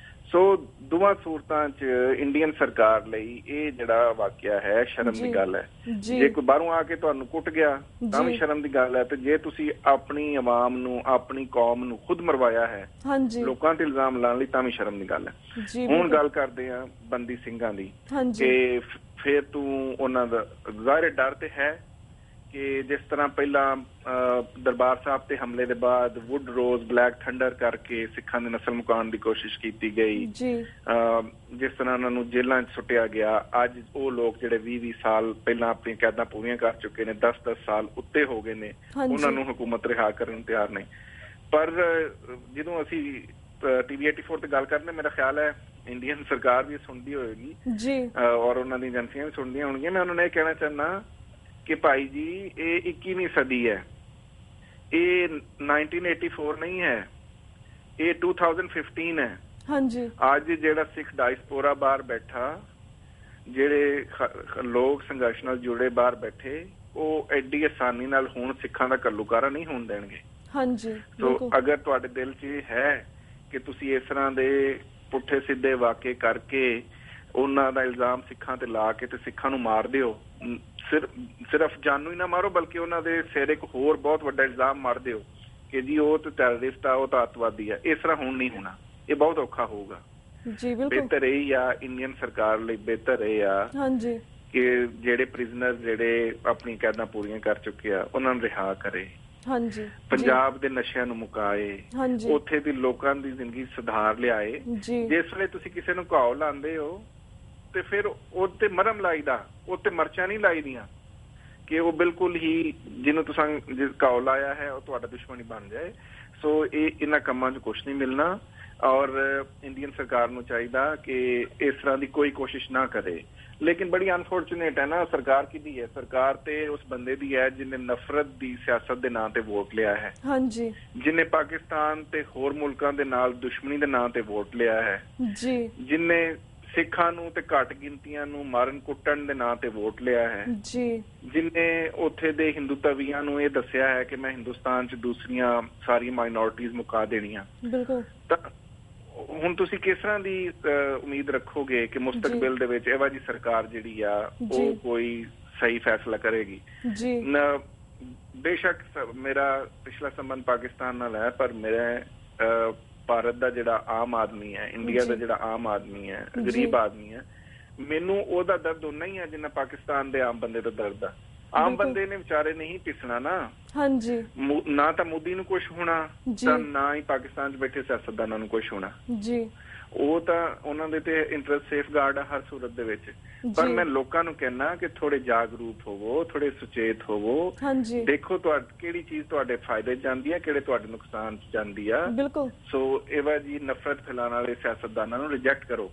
ਸੋ ਦੋਵਾਂ ਸੂਰਤਾਂ 'ਚ ਇੰਡੀਅਨ ਸਰਕਾਰ ਲਈ ਇਹ ਜਿਹੜਾ ਵਾਕਿਆ ਹੈ ਸ਼ਰਮ ਦੀ ਗੱਲ ਹੈ। ਜੇ ਕੋਈ ਬਾਹਰੋਂ ਆ ਕੇ ਤੁਹਾਨੂੰ ਕੁੱਟ ਗਿਆ ਤਾਂ ਵੀ ਸ਼ਰਮ ਦੀ ਗੱਲ ਹੈ, ਤੇ ਜੇ ਤੁਸੀਂ ਆਪਣੀ ਆਵਾਮ ਨੂੰ, ਆਪਣੀ ਕੌਮ ਨੂੰ ਖੁਦ ਮਰਵਾਇਆ ਹੈ ਲੋਕਾਂ ਤੇ ਇਲਜ਼ਾਮ ਲਾਉਣ ਲਈ, ਤਾਂ ਵੀ ਸ਼ਰਮ ਦੀ ਗੱਲ ਹੈ। ਹੁਣ ਗੱਲ ਕਰਦੇ ਆ ਬੰਦੀ ਸਿੰਘਾਂ ਦੀ, ਕਿ ਫਿਰ ਤੂੰ ਉਹਨਾਂ ਦਾ ਜ਼ਾਹਿਰ ਡਰ ਤੇ ਹੈ ਕਿ ਜਿਸ ਤਰ੍ਹਾਂ ਪਹਿਲਾਂ ਦਰਬਾਰ ਸਾਹਿਬ ਤੇ ਹਮਲੇ ਦੇ ਬਾਅਦ ਵੁੱਡ ਰੋਜ਼, ਬਲੈਕ ਥੰਡਰ ਕਰਕੇ ਸਿੱਖਾਂ ਦੀ ਨਸਲ ਮੁਕਾਉਣ ਦੀ ਕੋਸ਼ਿਸ਼ ਕੀਤੀ ਗਈ, ਜਿਸ ਤਰ੍ਹਾਂ ਉਹਨਾਂ ਨੂੰ ਜੇਲ੍ਹਾਂ 'ਚ ਸੁੱਟਿਆ ਗਿਆ। ਅੱਜ ਉਹ ਲੋਕ ਜਿਹੜੇ 20-20 ਸਾਲ ਪਹਿਲਾਂ ਆਪਣੀਆਂ ਕੈਦਾਂ ਪੂਰੀਆਂ ਕਰ ਚੁੱਕੇ ਨੇ, 10-10 ਸਾਲ ਉੱਤੇ ਹੋ ਗਏ ਨੇ, ਉਹਨਾਂ ਨੂੰ ਹੁਕੂਮਤ ਰਿਹਾ ਕਰਨ ਨੂੰ ਤਿਆਰ ਨਹੀਂ। ਪਰ ਜਦੋਂ ਅਸੀਂ TV 84 ਤੇ ਗੱਲ ਕਰਨੇ, ਮੇਰਾ ਖਿਆਲ ਹੈ ਇੰਡੀਅਨ ਸਰਕਾਰ ਵੀ ਸੁਣਦੀ ਹੋਏਗੀ ਔਰ ਉਹਨਾਂ ਦੀ ਏਜੰਸੀਆਂ ਵੀ ਸੁਣਦੀਆਂ ਹੋਣਗੀਆਂ। ਮੈਂ ਉਹਨਾਂ ਨੂੰ ਇਹ ਕਹਿਣਾ ਚਾਹੁੰਦਾ ਕਿ ਭਾਈ ਜੀ ਇਹ 21ਵੀਂ ਸਦੀ ਹੈ, ਇਹ 1984 ਨਹੀਂ ਹੈ, ਇਹ 2015 ਹੈ। ਅੱਜ ਜਿਹੜਾ ਸਿੱਖ ਡਾਇਸਪੋਰਾ ਬਾਹਰ ਬੈਠਾ, ਜਿਹੜੇ ਲੋਕ ਸੰਘਰਸ਼ ਨਾਲ ਜੁੜੇ ਬਾਹਰ ਬੈਠੇ, ਉਹ ਐਡੀ ਆਸਾਨੀ ਨਾਲ ਹੁਣ ਸਿੱਖਾਂ ਦਾ ਘੱਲੂਕਾਰਾ ਨਹੀਂ ਹੋਣ ਦੇਣਗੇ। ਸੋ ਅਗਰ ਤੁਹਾਡੇ ਦਿਲ 'ਚ ਇਹ ਹੈ ਕਿ ਤੁਸੀਂ ਇਸ ਤਰ੍ਹਾਂ ਦੇ ਪੁੱਠੇ ਸਿੱਧੇ ਵਾਕੇ ਕਰਕੇ ਉਹਨਾਂ ਦਾ ਇਲਜ਼ਾਮ ਸਿੱਖਾਂ ਤੇ ਲਾ ਕੇ ਤੇ ਸਿੱਖਾਂ ਨੂੰ ਮਾਰ ਦਿਓ, ਸਿਰਫ ਜਾਨੂ ਹੀ ਨਾ ਮਾਰੋ ਬਲਕਿ ਉਹਨਾਂ ਦੇ ਸਿਰ ਇੱਕ ਹੋਰ ਬਹੁਤ ਵੱਡਾ ਇਲਜ਼ਾਮ ਮਾਰ ਦਿਓ ਕਿ ਜੀ ਉਹ ਤਾਂ ਟੈਰਰਿਸਟ ਆ, ਉਹ ਤਾਂ ਅੱਤਵਾਦੀ ਆ, ਇਸ ਤਰ੍ਹਾਂ ਹੁਣ ਨਹੀਂ ਹੋਣਾ। ਇਹ ਬਹੁਤ ਔਖਾ ਹੋਊਗਾ। ਬਿਹਤਰ ਇਹ ਆ, ਇੰਡੀਅਨ ਸਰਕਾਰ ਲਈ ਬਿਹਤਰ ਇਹ ਆ ਕਿ ਜਿਹੜੇ ਪ੍ਰਿਜ਼ਨਰ ਜਿਹੜੇ ਆਪਣੀ ਕੈਦਾਂ ਪੂਰੀਆਂ ਕਰ ਚੁੱਕੇ ਆ ਉਹਨਾਂ ਨੂੰ ਰਿਹਾ ਕਰੇ, ਪੰਜਾਬ ਦੇ ਨਸ਼ਿਆਂ ਨੂੰ ਮੁਕਾਏ, ਉੱਥੇ ਦੀ ਲੋਕਾਂ ਦੀ ਜ਼ਿੰਦਗੀ ਸੁਧਾਰ ਲਿਆਏ। ਜਿਸ ਵੇਲੇ ਤੁਸੀਂ ਕਿਸੇ ਨੂੰ ਘਾਉ ਲਾਉਂਦੇ ਹੋ ਤੇ ਫਿਰ ਉਹ ਤੇ ਮਰਮ ਲਾਈਦਾ, ਉਹ ਤੇ ਮਰਚਾਂ ਨਹੀਂ ਲਾਈਦੀਆਂ ਕਿ ਉਹ ਬਿਲਕੁਲ ਹੀ ਜਿਹਨੂੰ ਤੁਸੀਂ ਘਾਉ ਲਾਇਆ ਹੈ ਉਹ ਤੁਹਾਡਾ ਦੁਸ਼ਮਣ ਹੀ ਬਣ ਜਾਏ। ਸੋ ਇਹਨਾਂ ਕੰਮਾਂ 'ਚ ਕੁਛ ਨਹੀਂ ਮਿਲਣਾ ਔਰ ਇੰਡੀਅਨ ਸਰਕਾਰ ਨੂੰ ਚਾਹੀਦਾ ਕਿ ਇਸ ਤਰ੍ਹਾਂ ਦੀ ਕੋਈ ਕੋਸ਼ਿਸ਼ ਨਾ ਕਰੇ। ਲੇਕਿਨ ਬੜੀ ਅਨਫੋਰਚੂਨੇਟ ਹੈ ਨਾ, ਸਰਕਾਰ ਕਿਹਦੀ ਹੈ? ਸਰਕਾਰ ਤੇ ਉਸ ਬੰਦੇ ਦੀ ਹੈ ਜਿਹਨੇ ਨਫ਼ਰਤ ਦੀ ਸਿਆਸਤ ਦੇ ਨਾਂ ਤੇ ਵੋਟ ਲਿਆ ਹੈ, ਜਿਹਨੇ ਪਾਕਿਸਤਾਨ ਤੇ ਹੋਰ ਮੁਲਕਾਂ ਦੇ ਨਾਲ ਦੁਸ਼ਮਣੀ ਦੇ ਨਾਂ ਤੇ ਵੋਟ ਲਿਆ ਹੈ, ਜਿਹਨੇ ਸਿੱਖਾਂ ਨੂੰ ਤੇ ਘੱਟ ਗਿਣਤੀਆਂ ਨੂੰ ਮਾਰਨ ਕੁੱਟਣ ਦੇ ਨਾਂ ਤੇ ਵੋਟ ਲਿਆ ਹੈ, ਜਿਹਨੇ ਉੱਥੇ ਦੇ ਹਿੰਦੂ ਤਵੀਆਂ ਨੂੰ ਇਹ ਦੱਸਿਆ ਹੈ ਕਿ ਮੈਂ ਹਿੰਦੁਸਤਾਨ 'ਚ ਦੂਸਰੀਆਂ ਸਾਰੀਆਂ ਮਾਈਨੋਰਿਟੀਜ਼ ਮੁਕਾ ਦੇਣੀਆਂ। ਤਾਂ ਹੁਣ ਤੁਸੀਂ ਕਿਸ ਤਰ੍ਹਾਂ ਦੀ ਉਮੀਦ ਰੱਖੋਗੇ ਕਿ ਮੁਸਤਕਬਲ ਦੇ ਵਿੱਚ ਇਹੋ ਜਿਹੀ ਸਰਕਾਰ ਜਿਹੜੀ ਆ ਉਹ ਕੋਈ ਸਹੀ ਫੈਸਲਾ ਕਰੇਗੀ? ਬੇਸ਼ੱਕ ਮੇਰਾ ਪਿਛਲਾ ਸੰਬੰਧ ਪਾਕਿਸਤਾਨ ਨਾਲ ਹੈ, ਪਰ ਮੇਰਾ ਭਾਰਤ ਦਾ ਜਿਹੜਾ ਆਮ ਆਦਮੀ ਹੈ, ਇੰਡੀਆ ਦਾ ਜਿਹੜਾ ਆਮ ਆਦਮੀ ਹੈ, ਗਰੀਬ ਆਦਮੀ ਹੈ, ਮੈਨੂੰ ਉਹਦਾ ਦਰਦ ਉਨਾ ਹੀ ਹੈ ਜਿੰਨਾ ਪਾਕਿਸਤਾਨ ਦੇ ਆਮ ਬੰਦੇ ਦਾ ਦਰਦ ਆ। ਆਮ ਬੰਦੇ ਨੇ ਵਿਚਾਰੇ ਨਹੀਂ ਪਿਸਣਾ ਨਾ ਤਾਂ ਮੋਦੀ ਨੂੰ ਕੁਛ ਹੋਣਾ ਤਾਂ ਨਾ ਹੀ ਪਾਕਿਸਤਾਨ 'ਚ ਬੈਠੇ ਸਿਆਸਤਦਾਨਾਂ ਨੂੰ ਕੁਛ ਹੋਣਾ। ਉਹ ਤਾਂ ਉਹਨਾਂ ਦੇ ਤੇ ਇੰਟਰਸਟ ਸੇਫਗਾਰਡ ਆ ਹਰ ਸੂਰਤ ਦੇ ਵਿੱਚ। ਪਰ ਮੈਂ ਲੋਕਾਂ ਨੂੰ ਕਹਿਣਾ ਕਿ ਥੋੜੇ ਜਾਗਰੂਕ ਹੋਵੋ, ਥੋੜੇ ਸੁਚੇਤ ਹੋਵੋ, ਦੇਖੋ ਕਿਹੜੀ ਚੀਜ਼ ਤੁਹਾਡੇ ਫਾਇਦੇ 'ਚ ਜਾਂਦੀ ਹੈ, ਕਿਹੜੇ ਤੁਹਾਡੇ ਨੁਕਸਾਨ 'ਚ ਜਾਂਦੀ ਆ। ਸੋ ਇਹੋ ਜਿਹੀ ਨਫ਼ਰਤ ਫੈਲਾਉਣ ਵਾਲੇ ਸਿਆਸਤਦਾਨਾਂ ਨੂੰ ਰਿਜੈਕਟ ਕਰੋ,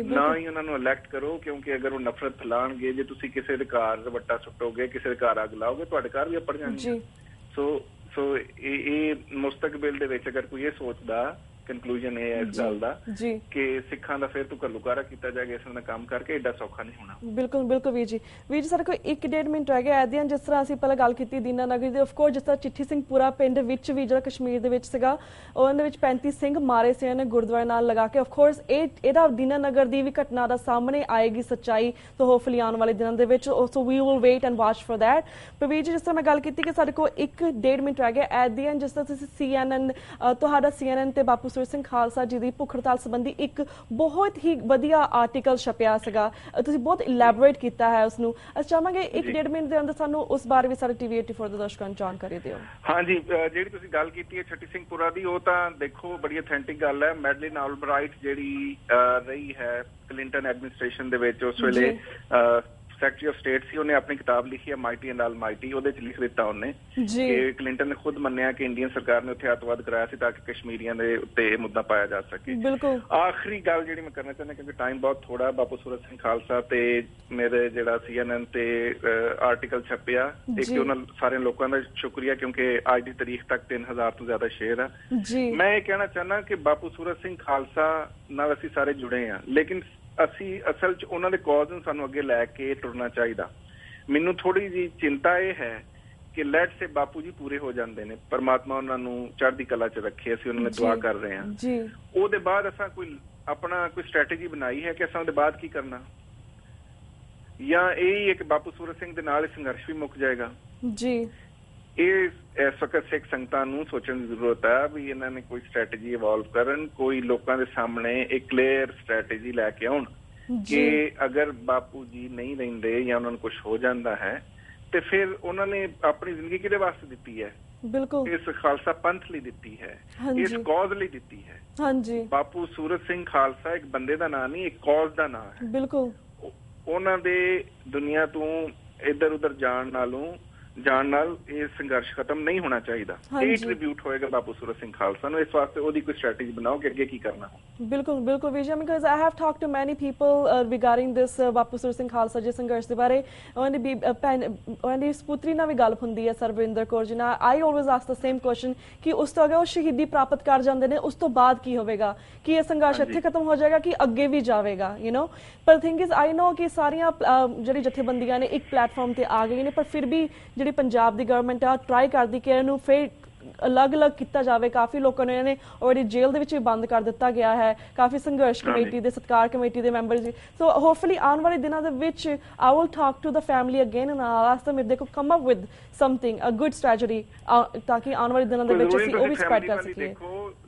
ਨਾ ਹੀ ਉਹਨਾਂ ਨੂੰ ਇਲੈਕਟ ਕਰੋ, ਕਿਉਂਕਿ ਅਗਰ ਉਹ ਨਫ਼ਰਤ ਫੈਲਾਉਣਗੇ, ਜੇ ਤੁਸੀਂ ਕਿਸੇ ਦੇ ਘਰ ਵੱਟਾ ਸੁੱਟੋਗੇ, ਕਿਸੇ ਦੇ ਘਰ ਅੱਗ ਲਾਓਗੇ, ਤੁਹਾਡੇ ਘਰ ਵੀ ਅੱਪੜ ਜਾਣਗੇ। ਸੋ ਇਹ ਮੁਸਤਕਬਲ ਦੇ ਵਿੱਚ ਅਗਰ ਕੋਈ ਇਹ ਸੋਚਦਾ, ਕੰਕਲੂਜਨ ਇਹ ਹੈ ਇਸ ਗੱਲ ਦਾ ਕਿ ਸਿੱਖਾਂ ਦਾ ਫਿਰ ਤੋਂ ਘੱਲੂਕਾਰਾ ਕੀਤਾ ਜਾਏਗਾ, ਇਸ ਤਰ੍ਹਾਂ ਦਾ ਕੰਮ ਕਰਕੇ ਏਡਾ ਸੌਖਾ ਨਹੀਂ ਹੋਣਾ। ਬਿਲਕੁਲ ਵੀਰ ਜੀ ਸਾਡੇ ਕੋਲ 1.5 ਮਿੰਟ ਰਹਿ ਗਿਆ। ਐਦਾਂ ਜਿਸ ਤਰ੍ਹਾਂ ਅਸੀਂ ਪਹਿਲਾਂ ਗੱਲ ਕੀਤੀ ਦੀਨਾ ਨਗਰ ਦੀ, ਆਫਕੋਰਸ ਜਿਸ ਤਰ੍ਹਾਂ ਚਿੱਠੀ ਸਿੰਘ ਪੂਰਾ ਪਿੰਡ ਵਿੱਚ ਵੀ ਜਿਹੜਾ ਕਸ਼ਮੀਰ ਦੇ ਵਿੱਚ ਸੀਗਾ, ਉਹਨਾਂ ਵਿੱਚ 35 ਸਿੰਘ ਮਾਰੇ ਸੀ ਨੇ ਗੁਰਦੁਆਰੇ ਨਾਲ ਲਗਾ ਕੇ। ਆਫਕੋਰਸ ਇਹਦਾ ਦੀਨਾ ਨਗਰ ਦੀ ਵੀ ਘਟਨਾ ਦਾ ਸਾਹਮਣੇ ਆਏਗੀ ਸੱਚਾਈ, ਸੋ ਹੋਪਫੁਲੀ ਆਉਣ ਵਾਲੇ ਦਿਨਾਂ ਦੇ ਵਿੱਚ। So we will wait and watch for that. ਪਰ ਵੀਰ ਜੀ ਜਿਸ ਤਰ੍ਹਾਂ ਮੈਂ ਗੱਲ ਕੀਤੀ ਕਿ ਸਾਡੇ ਕੋਲ 1.5 ਮਿੰਟ ਰਹਿ ਗਿਆ। ਐਦਾਂ ਜਿਸ ਤਰ੍ਹਾਂ ਤੁਸੀਂ CNN ਤੁਹਾਡਾ CNN ਤੇ ਬਾਪੂ ਸੂਰਜ ਸਿੰਘ ਖਾਲਸਾ ਦੀ ਭੁੱਖ ਹੜਤਾਲ ਸੰਬੰਧੀ ਇੱਕ ਬਹੁਤ ਹੀ ਵਧੀਆ ਆਰਟੀਕਲ ਛਪਿਆ ਸੀਗਾ, ਤੁਸੀਂ ਬਹੁਤ ਇਲੈਬੋਰੇਟ ਕੀਤਾ ਹੈ ਉਸਨੂੰ। ਅਸੀਂ ਚਾਹਾਂਗੇ 1.5 ਮਿੰਟ ਦੇ ਅੰਦਰ ਸਾਨੂੰ ਉਸ ਬਾਰੇ ਵੀ ਸਾਡੇ TV 84 ਦੇ ਦਰਸ਼ਕਾਂ ਨੂੰ ਜਾਣਕਾਰੀ ਦਿਓ। ਹਾਂਜੀ, ਜਿਹੜੀ ਤੁਸੀਂ ਗੱਲ ਕੀਤੀ ਹੈ ਛੱਟੀ ਸਿੰਘ ਪੁਰਾ ਦੀ, ਉਹ ਤਾਂ ਦੇਖੋ ਬੜੀ ਅਥੈਂਟਿਕ ਗੱਲ ਹੈ। ਮੈਡਲਿਨ ਆਲਬਰਾਈਟ ਜਿਹੜੀ ਰਹੀ ਹੈ ਕਲਿੰਟਨ ਐਡਮਿਨਿਸਟ੍ਰੇਸ਼ਨ ਦੇ ਵਿੱਚ, ਉਸ ਵੇਲੇ ਸੈਕਟਰੀ ਆਫ ਸਟੇਟ ਸੀ, ਉਹਨੇ ਆਪਣੀ ਕਿਤਾਬ ਲਿਖੀ ਹੈ ਮਾਈਟੀ ਐਂਡ ਆਲਮਾਈਟੀ। ਉਹਦੇ ਚ ਲਿਖ ਦਿੱਤਾ ਉਹਨੇ ਕਿ ਕਲਿੰਟਨ ਨੇ ਖੁਦ ਮੰਨਿਆ ਕਿ ਇੰਡੀਅਨ ਸਰਕਾਰ ਨੇ ਉੱਥੇ ਅੱਤਵਾਦ ਕਰਾਇਆ ਸੀ ਤਾਂ ਕਿ ਕਸ਼ਮੀਰੀਆਂ ਦੇ ਉੱਤੇ ਇਹ ਮੁੱਦਾ ਪਾਇਆ ਜਾ ਸਕੇ। ਬਿਲਕੁਲ ਆਖਰੀ ਗੱਲ ਜਿਹੜੀ ਮੈਂ ਕਰਨਾ ਚਾਹੁੰਦਾ, ਕਿਉਂਕਿ ਟਾਈਮ ਬਹੁਤ ਥੋੜਾ, ਬਾਪੂ ਸੂਰਤ ਸਿੰਘ ਖਾਲਸਾ ਤੇ ਮੇਰੇ ਜਿਹੜਾ CNN ਤੇ ਆਰਟੀਕਲ ਛਪਿਆ, ਇੱਕ ਉਹਨਾਂ ਸਾਰੇ ਲੋਕਾਂ ਦਾ ਸ਼ੁਕਰੀਆ ਕਿਉਂਕਿ ਅੱਜ ਦੀ ਤਾਰੀਖ ਤੱਕ 3000 ਤੋਂ ਜ਼ਿਆਦਾ ਸ਼ੇਅਰ ਆ। ਮੈਂ ਇਹ ਕਹਿਣਾ ਚਾਹੁੰਦਾ ਕਿ ਬਾਪੂ ਸੂਰਤ ਸਿੰਘ ਖਾਲਸਾ ਨਾਲ ਅਸੀਂ ਸਾਰੇ ਜੁੜੇ ਹਾਂ, ਲੇਕਿਨ ਅਸੀਂ ਅਸਲ 'ਚ ਉਹਨਾਂ ਦੇ ਕਾਜ਼ ਨੂੰ ਸਾਨੂੰ ਅੱਗੇ ਲੈ ਕੇ ਤੁਰਨਾ ਚਾਹੀਦਾ। ਮੈਨੂੰ ਥੋੜੀ ਜਿਹੀ ਚਿੰਤਾ ਇਹ ਹੈ ਕਿ ਲੈਟ ਸੇ ਬਾਪੂ ਜੀ ਪੂਰੇ ਹੋ ਜਾਂਦੇ ਨੇ, ਪਰਮਾਤਮਾ ਉਹਨਾਂ ਨੂੰ ਚੜ੍ਹਦੀ ਕਲਾ 'ਚ ਰੱਖੇ, ਅਸੀਂ ਉਹਨਾਂ ਨੇ ਦੁਆ ਕਰ ਰਹੇ ਹਾਂ। ਉਹਦੇ ਬਾਅਦ ਅਸਾਂ ਕੋਈ ਆਪਣਾ ਕੋਈ ਸਟ੍ਰੈਟੇਜੀ ਬਣਾਈ ਹੈ ਕਿ ਅਸਾਂ ਉਹਦੇ ਬਾਅਦ ਕੀ ਕਰਨਾ, ਜਾਂ ਇਹ ਇੱਕ ਬਾਪੂ ਸੂਰਤ ਸਿੰਘ ਦੇ ਨਾਲ ਸੰਘਰਸ਼ ਵੀ ਮੁੱਕ ਜਾਏਗਾ। ਇਹ ਇਸ ਵਕਤ ਸਿੱਖ ਸੰਗਤਾਂ ਨੂੰ ਸੋਚਣ ਦੀ ਜ਼ਰੂਰਤ ਹੈ ਵੀ ਇਹਨਾਂ ਨੇ ਕੋਈ ਸਟ੍ਰੈਟੇਜੀ ਇਵੋਲਵ ਕਰਨ, ਕੋਈ ਲੋਕਾਂ ਦੇ ਸਾਹਮਣੇ ਇੱਕ ਕਲੀਅਰ ਸਟ੍ਰੈਟੇਜੀ ਲੈ ਕੇ ਆਉਣ ਕਿ ਅਗਰ ਬਾਪੂ ਜੀ ਨਹੀਂ ਰਹਿੰਦੇ ਜਾਂ ਉਹਨਾਂ ਨੂੰ ਕੁਝ ਹੋ ਜਾਂਦਾ ਹੈ ਤੇ ਫਿਰ ਉਹਨਾਂ ਨੇ ਆਪਣੀ ਜ਼ਿੰਦਗੀ ਕਿਹਦੇ ਵਾਸਤੇ ਦਿੱਤੀ ਹੈ? ਬਿਲਕੁਲ ਇਸ ਖਾਲਸਾ ਪੰਥ ਲਈ ਦਿੱਤੀ ਹੈ, ਇਸ ਕਾਜ਼ ਲਈ ਦਿੱਤੀ ਹੈ। ਬਾਪੂ ਸੂਰਤ ਸਿੰਘ ਖਾਲਸਾ ਇੱਕ ਬੰਦੇ ਦਾ ਨਾਂ ਨਹੀਂ, ਇੱਕ ਕਾਜ਼ ਦਾ ਨਾਂ ਹੈ। ਬਿਲਕੁਲ ਉਹਨਾਂ ਦੇ ਦੁਨੀਆ ਤੋਂ ਇੱਧਰ ਉੱਧਰ ਜਾਣ ਨਾਲ ਇਹ ਸੰਘਰਸ਼ ਖਤਮ ਨਹੀਂ ਹੋਣਾ ਚਾਹੀਦਾ। ਇਹ ਟ੍ਰਿਬਿਊਟ ਹੋਏਗਾ ਬਾਪੂ ਸੂਰਤ ਸਿੰਘ ਖਾਲਸਾ ਨੂੰ। ਇਸ ਵਾਸਤੇ ਉਹਦੀ ਕੋਈ ਸਟ੍ਰੈਟੇਜੀ ਬਣਾਓ ਕਿ ਅੱਗੇ ਕੀ ਕਰਨਾ। ਬਿਲਕੁਲ Vijay, because I have talked to many people regarding this Bapu Surat Singh Khalsa ਜੀ ਸੰਘਰਸ਼ ਦੇ ਬਾਰੇ। ਉਹਨਾਂ ਦੀ ਸਪੁੱਤਰੀ ਨਾਲ ਵੀ ਗੱਲ ਹੁੰਦੀ ਹੈ ਸਰਵਿੰਦਰ ਕੌਰ ਜੀ ਨਾਲ। ਆਈ always ask the same question ਕਿ ਉਸ ਤੋਂ ਅਗਰ ਉਹ ਸ਼ਹੀਦੀ ਪ੍ਰਾਪਤ ਕਰ ਜਾਂਦੇ ਨੇ ਉਸ ਤੋਂ ਬਾਅਦ ਕੀ ਹੋਵੇਗਾ, ਕਿ ਇਹ ਸੰਘਰਸ਼ ਇੱਥੇ ਖਤਮ ਹੋ ਜਾਏਗਾ ਕਿ ਅੱਗੇ ਵੀ ਜਾਵੇਗਾ, ਪਰ ਥਿੰਗ ਇਜ਼ ਆਈ ਨੋ ਕਿ ਸਾਰੀਆਂ ਜਿਹੜੀ ਜਥੇਬੰਦੀਆਂ ਨੇ ਇੱਕ ਪਲੇਟਫਾਰਮ ਤੇ ਆ ਗਈਆਂ ਨੇ, ਪਰ ਫਿਰ ਵੀ ਜਿਹੜੀ ਪੰਜਾਬ ਦੀ ਗਵਰਨਮੈਂਟ ਆ ਟਰਾਈ ਕਰਦੀ ਕਿ ਇਹਨੂੰ ਫਿਰ ਅਲੱਗ-ਅਲੱਗ ਕੀਤਾ ਜਾਵੇ। ਕਾਫੀ ਲੋਕਾਂ ਨੂੰ ਇਹਨੇ ਔਰ ਜੇਲ੍ਹ ਦੇ ਵਿੱਚ ਵੀ ਬੰਦ ਕਰ ਦਿੱਤਾ ਗਿਆ ਹੈ, ਕਾਫੀ ਸੰਘਰਸ਼ ਕਮੇਟੀ ਦੇ ਸਤਕਾਰ ਕਮੇਟੀ ਦੇ ਮੈਂਬਰ। ਸੋ ਹੋਪਫੁਲੀ ਆਉਣ ਵਾਲੇ ਦਿਨਾਂ ਦੇ ਵਿੱਚ I will talk to the family again and ask them if they could come up with something, a good strategy, ਤਾਂ ਕਿ ਆਉਣ ਵਾਲੇ ਦਿਨਾਂ ਦੇ ਵਿੱਚ ਅਸੀਂ ਉਹ ਵੀ ਸਪਰੈਡ ਕਰ ਸਕੀਏ।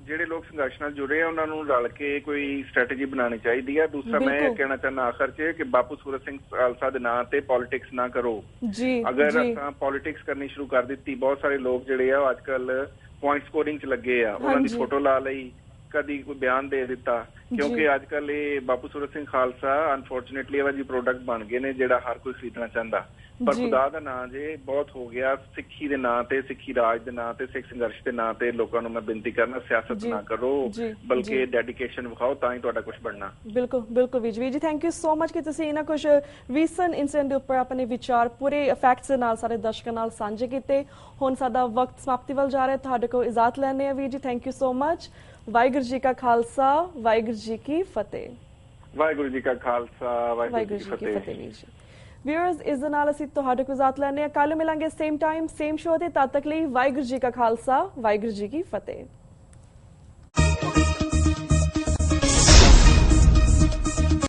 ਜਿਹੜੇ ਲੋਕ ਸੰਘਰਸ਼ ਨਾਲ ਜੁੜੇ ਆ ਉਹਨਾਂ ਨੂੰ ਰਲ ਕੇ ਕੋਈ ਸਟ੍ਰੈਟੇਜੀ ਬਣਾਉਣੀ ਚਾਹੀਦੀ ਹੈ। ਦੂਸਰਾ ਮੈਂ ਇਹ ਕਹਿਣਾ ਚਾਹੁੰਦਾ ਆਖਰ 'ਚ ਕਿ ਬਾਪੂ ਸੂਰਤ ਸਿੰਘ ਖਾਲਸਾ ਦੇ ਨਾਂ ਤੇ ਪੋਲਿਟਿਕਸ ਨਾ ਕਰੋ। ਅਗਰ ਆਪਾਂ ਪੋਲਿਟਿਕਸ ਕਰਨੀ ਸ਼ੁਰੂ ਕਰ ਦਿੱਤੀ, ਬਹੁਤ ਸਾਰੇ ਲੋਕ ਜਿਹੜੇ ਆ ਅੱਜ ਕੱਲ ਪੁਆਇੰਟ ਸਕੋਰਿੰਗ 'ਚ ਲੱਗੇ ਆ, ਉਹਨਾਂ ਦੀ ਫੋਟੋ ਲਾ ਲਈ, ਕਦੀ ਕੋਈ ਬਿਆਨ ਦੇ ਦਿੱਤਾ, ਕਿਉਂਕਿ ਅੱਜ ਕੱਲ ਇਹ ਬਾਪੂ ਸੂਰਤ ਸਿੰਘ ਖਾਲਸਾ ਅਨਫੋਰਚੂਨੇਟਲੀ ਇਹੋ ਜਿਹੀ ਪ੍ਰੋਡਕਟ ਬਣ ਗਏ ਨੇ ਜਿਹੜਾ ਹਰ ਕੋਈ ਖਰੀਦਣਾ ਚਾਹੁੰਦਾ। ਪਰ ਖੁਦਾ ਦਾ ਨਾਂ ਜੇ ਬਹੁਤ ਹੋ ਗਿਆ। ਸਿੱਖੀ ਦੇ ਨਾਂ ਤੇ, ਸਿੱਖੀ ਰਾਜ ਦੇ ਨਾਂ ਤੇ, ਸਿੱਖ ਸੰਘਰਸ਼ ਦੇ ਨਾਂ ਤੇ ਲੋਕਾਂ ਨੂੰ ਮੈਂ ਬੇਨਤੀ ਕਰਨਾ, ਸਿਆਸਤ ਨਾ ਕਰੋ ਬਲਕਿ ਡੈਡੀਕੇਸ਼ਨ ਵਿਖਾਓ, ਤਾਂ ਹੀ ਤੁਹਾਡਾ ਕੁਝ ਬਣਨਾ। ਬਿਲਕੁਲ ਵਿਜੇ ਜੀ, ਥੈਂਕ ਯੂ ਸੋ ਮਚ ਕਿ ਤੁਸੀਂ ਇਹਨਾਂ ਕੁਝ ਰੀਸੈਂਟ ਇਨਸੀਡੈਂਟ ਦੇ ਉੱਪਰ ਆਪਣੇ ਵਿਚਾਰ ਪੂਰੇ ਫੈਕਟਸ ਦੇ ਨਾਲ ਸਾਰੇ ਦਰਸ਼ਕਾਂ ਨਾਲ ਸਾਂਝੇ ਕੀਤੇ। ਹੁਣ ਸਾਡਾ ਵਕਤ ਸਮਾਪਤੀ ਵੱਲ ਜਾ ਰਿਹਾ, ਤੁਹਾਡੇ ਕੋਲ ਇਜਾਜ਼ਤ ਲੈਣੇ ਆ ਵੀਰ ਜੀ। Thank you so much. Waheguru ji ਕਾ ਖਾਲਸਾ, ਵਾਹਿਗੁਰੂ ਜੀ ਕੀ ਫਤਿਹ। ਵਾਹਿਗੁਰੂ ਜੀ ਕਾ ਖਾਲਸਾ, ਵਾਹਿਗੁਰੂ ਜੀ ਕੀ ਫਤਿਹ ਵੀਰ ਜੀ। ਵਿਊਅਰਸ, ਇਸ ਦੇ ਨਾਲ ਅਸੀਂ ਤੁਹਾਡੇ ਕੋਲ ਇਜਾਜ਼ਤ ਲੈਣੇ ਆ। ਕੱਲ ਮਿਲਾਂਗੇ ਸੇਮ ਟਾਈਮ ਸੇਮ ਸ਼ੋਅ ਤੇ। ਤਦ ਤੱਕ ਲਈ ਵਾਹਿਗੁਰੂ ਜੀ ਕਾ ਖਾਲਸਾ, ਵਾਹਿਗੁਰੂ ਜੀ ਕੀ ਫਤਿਹ।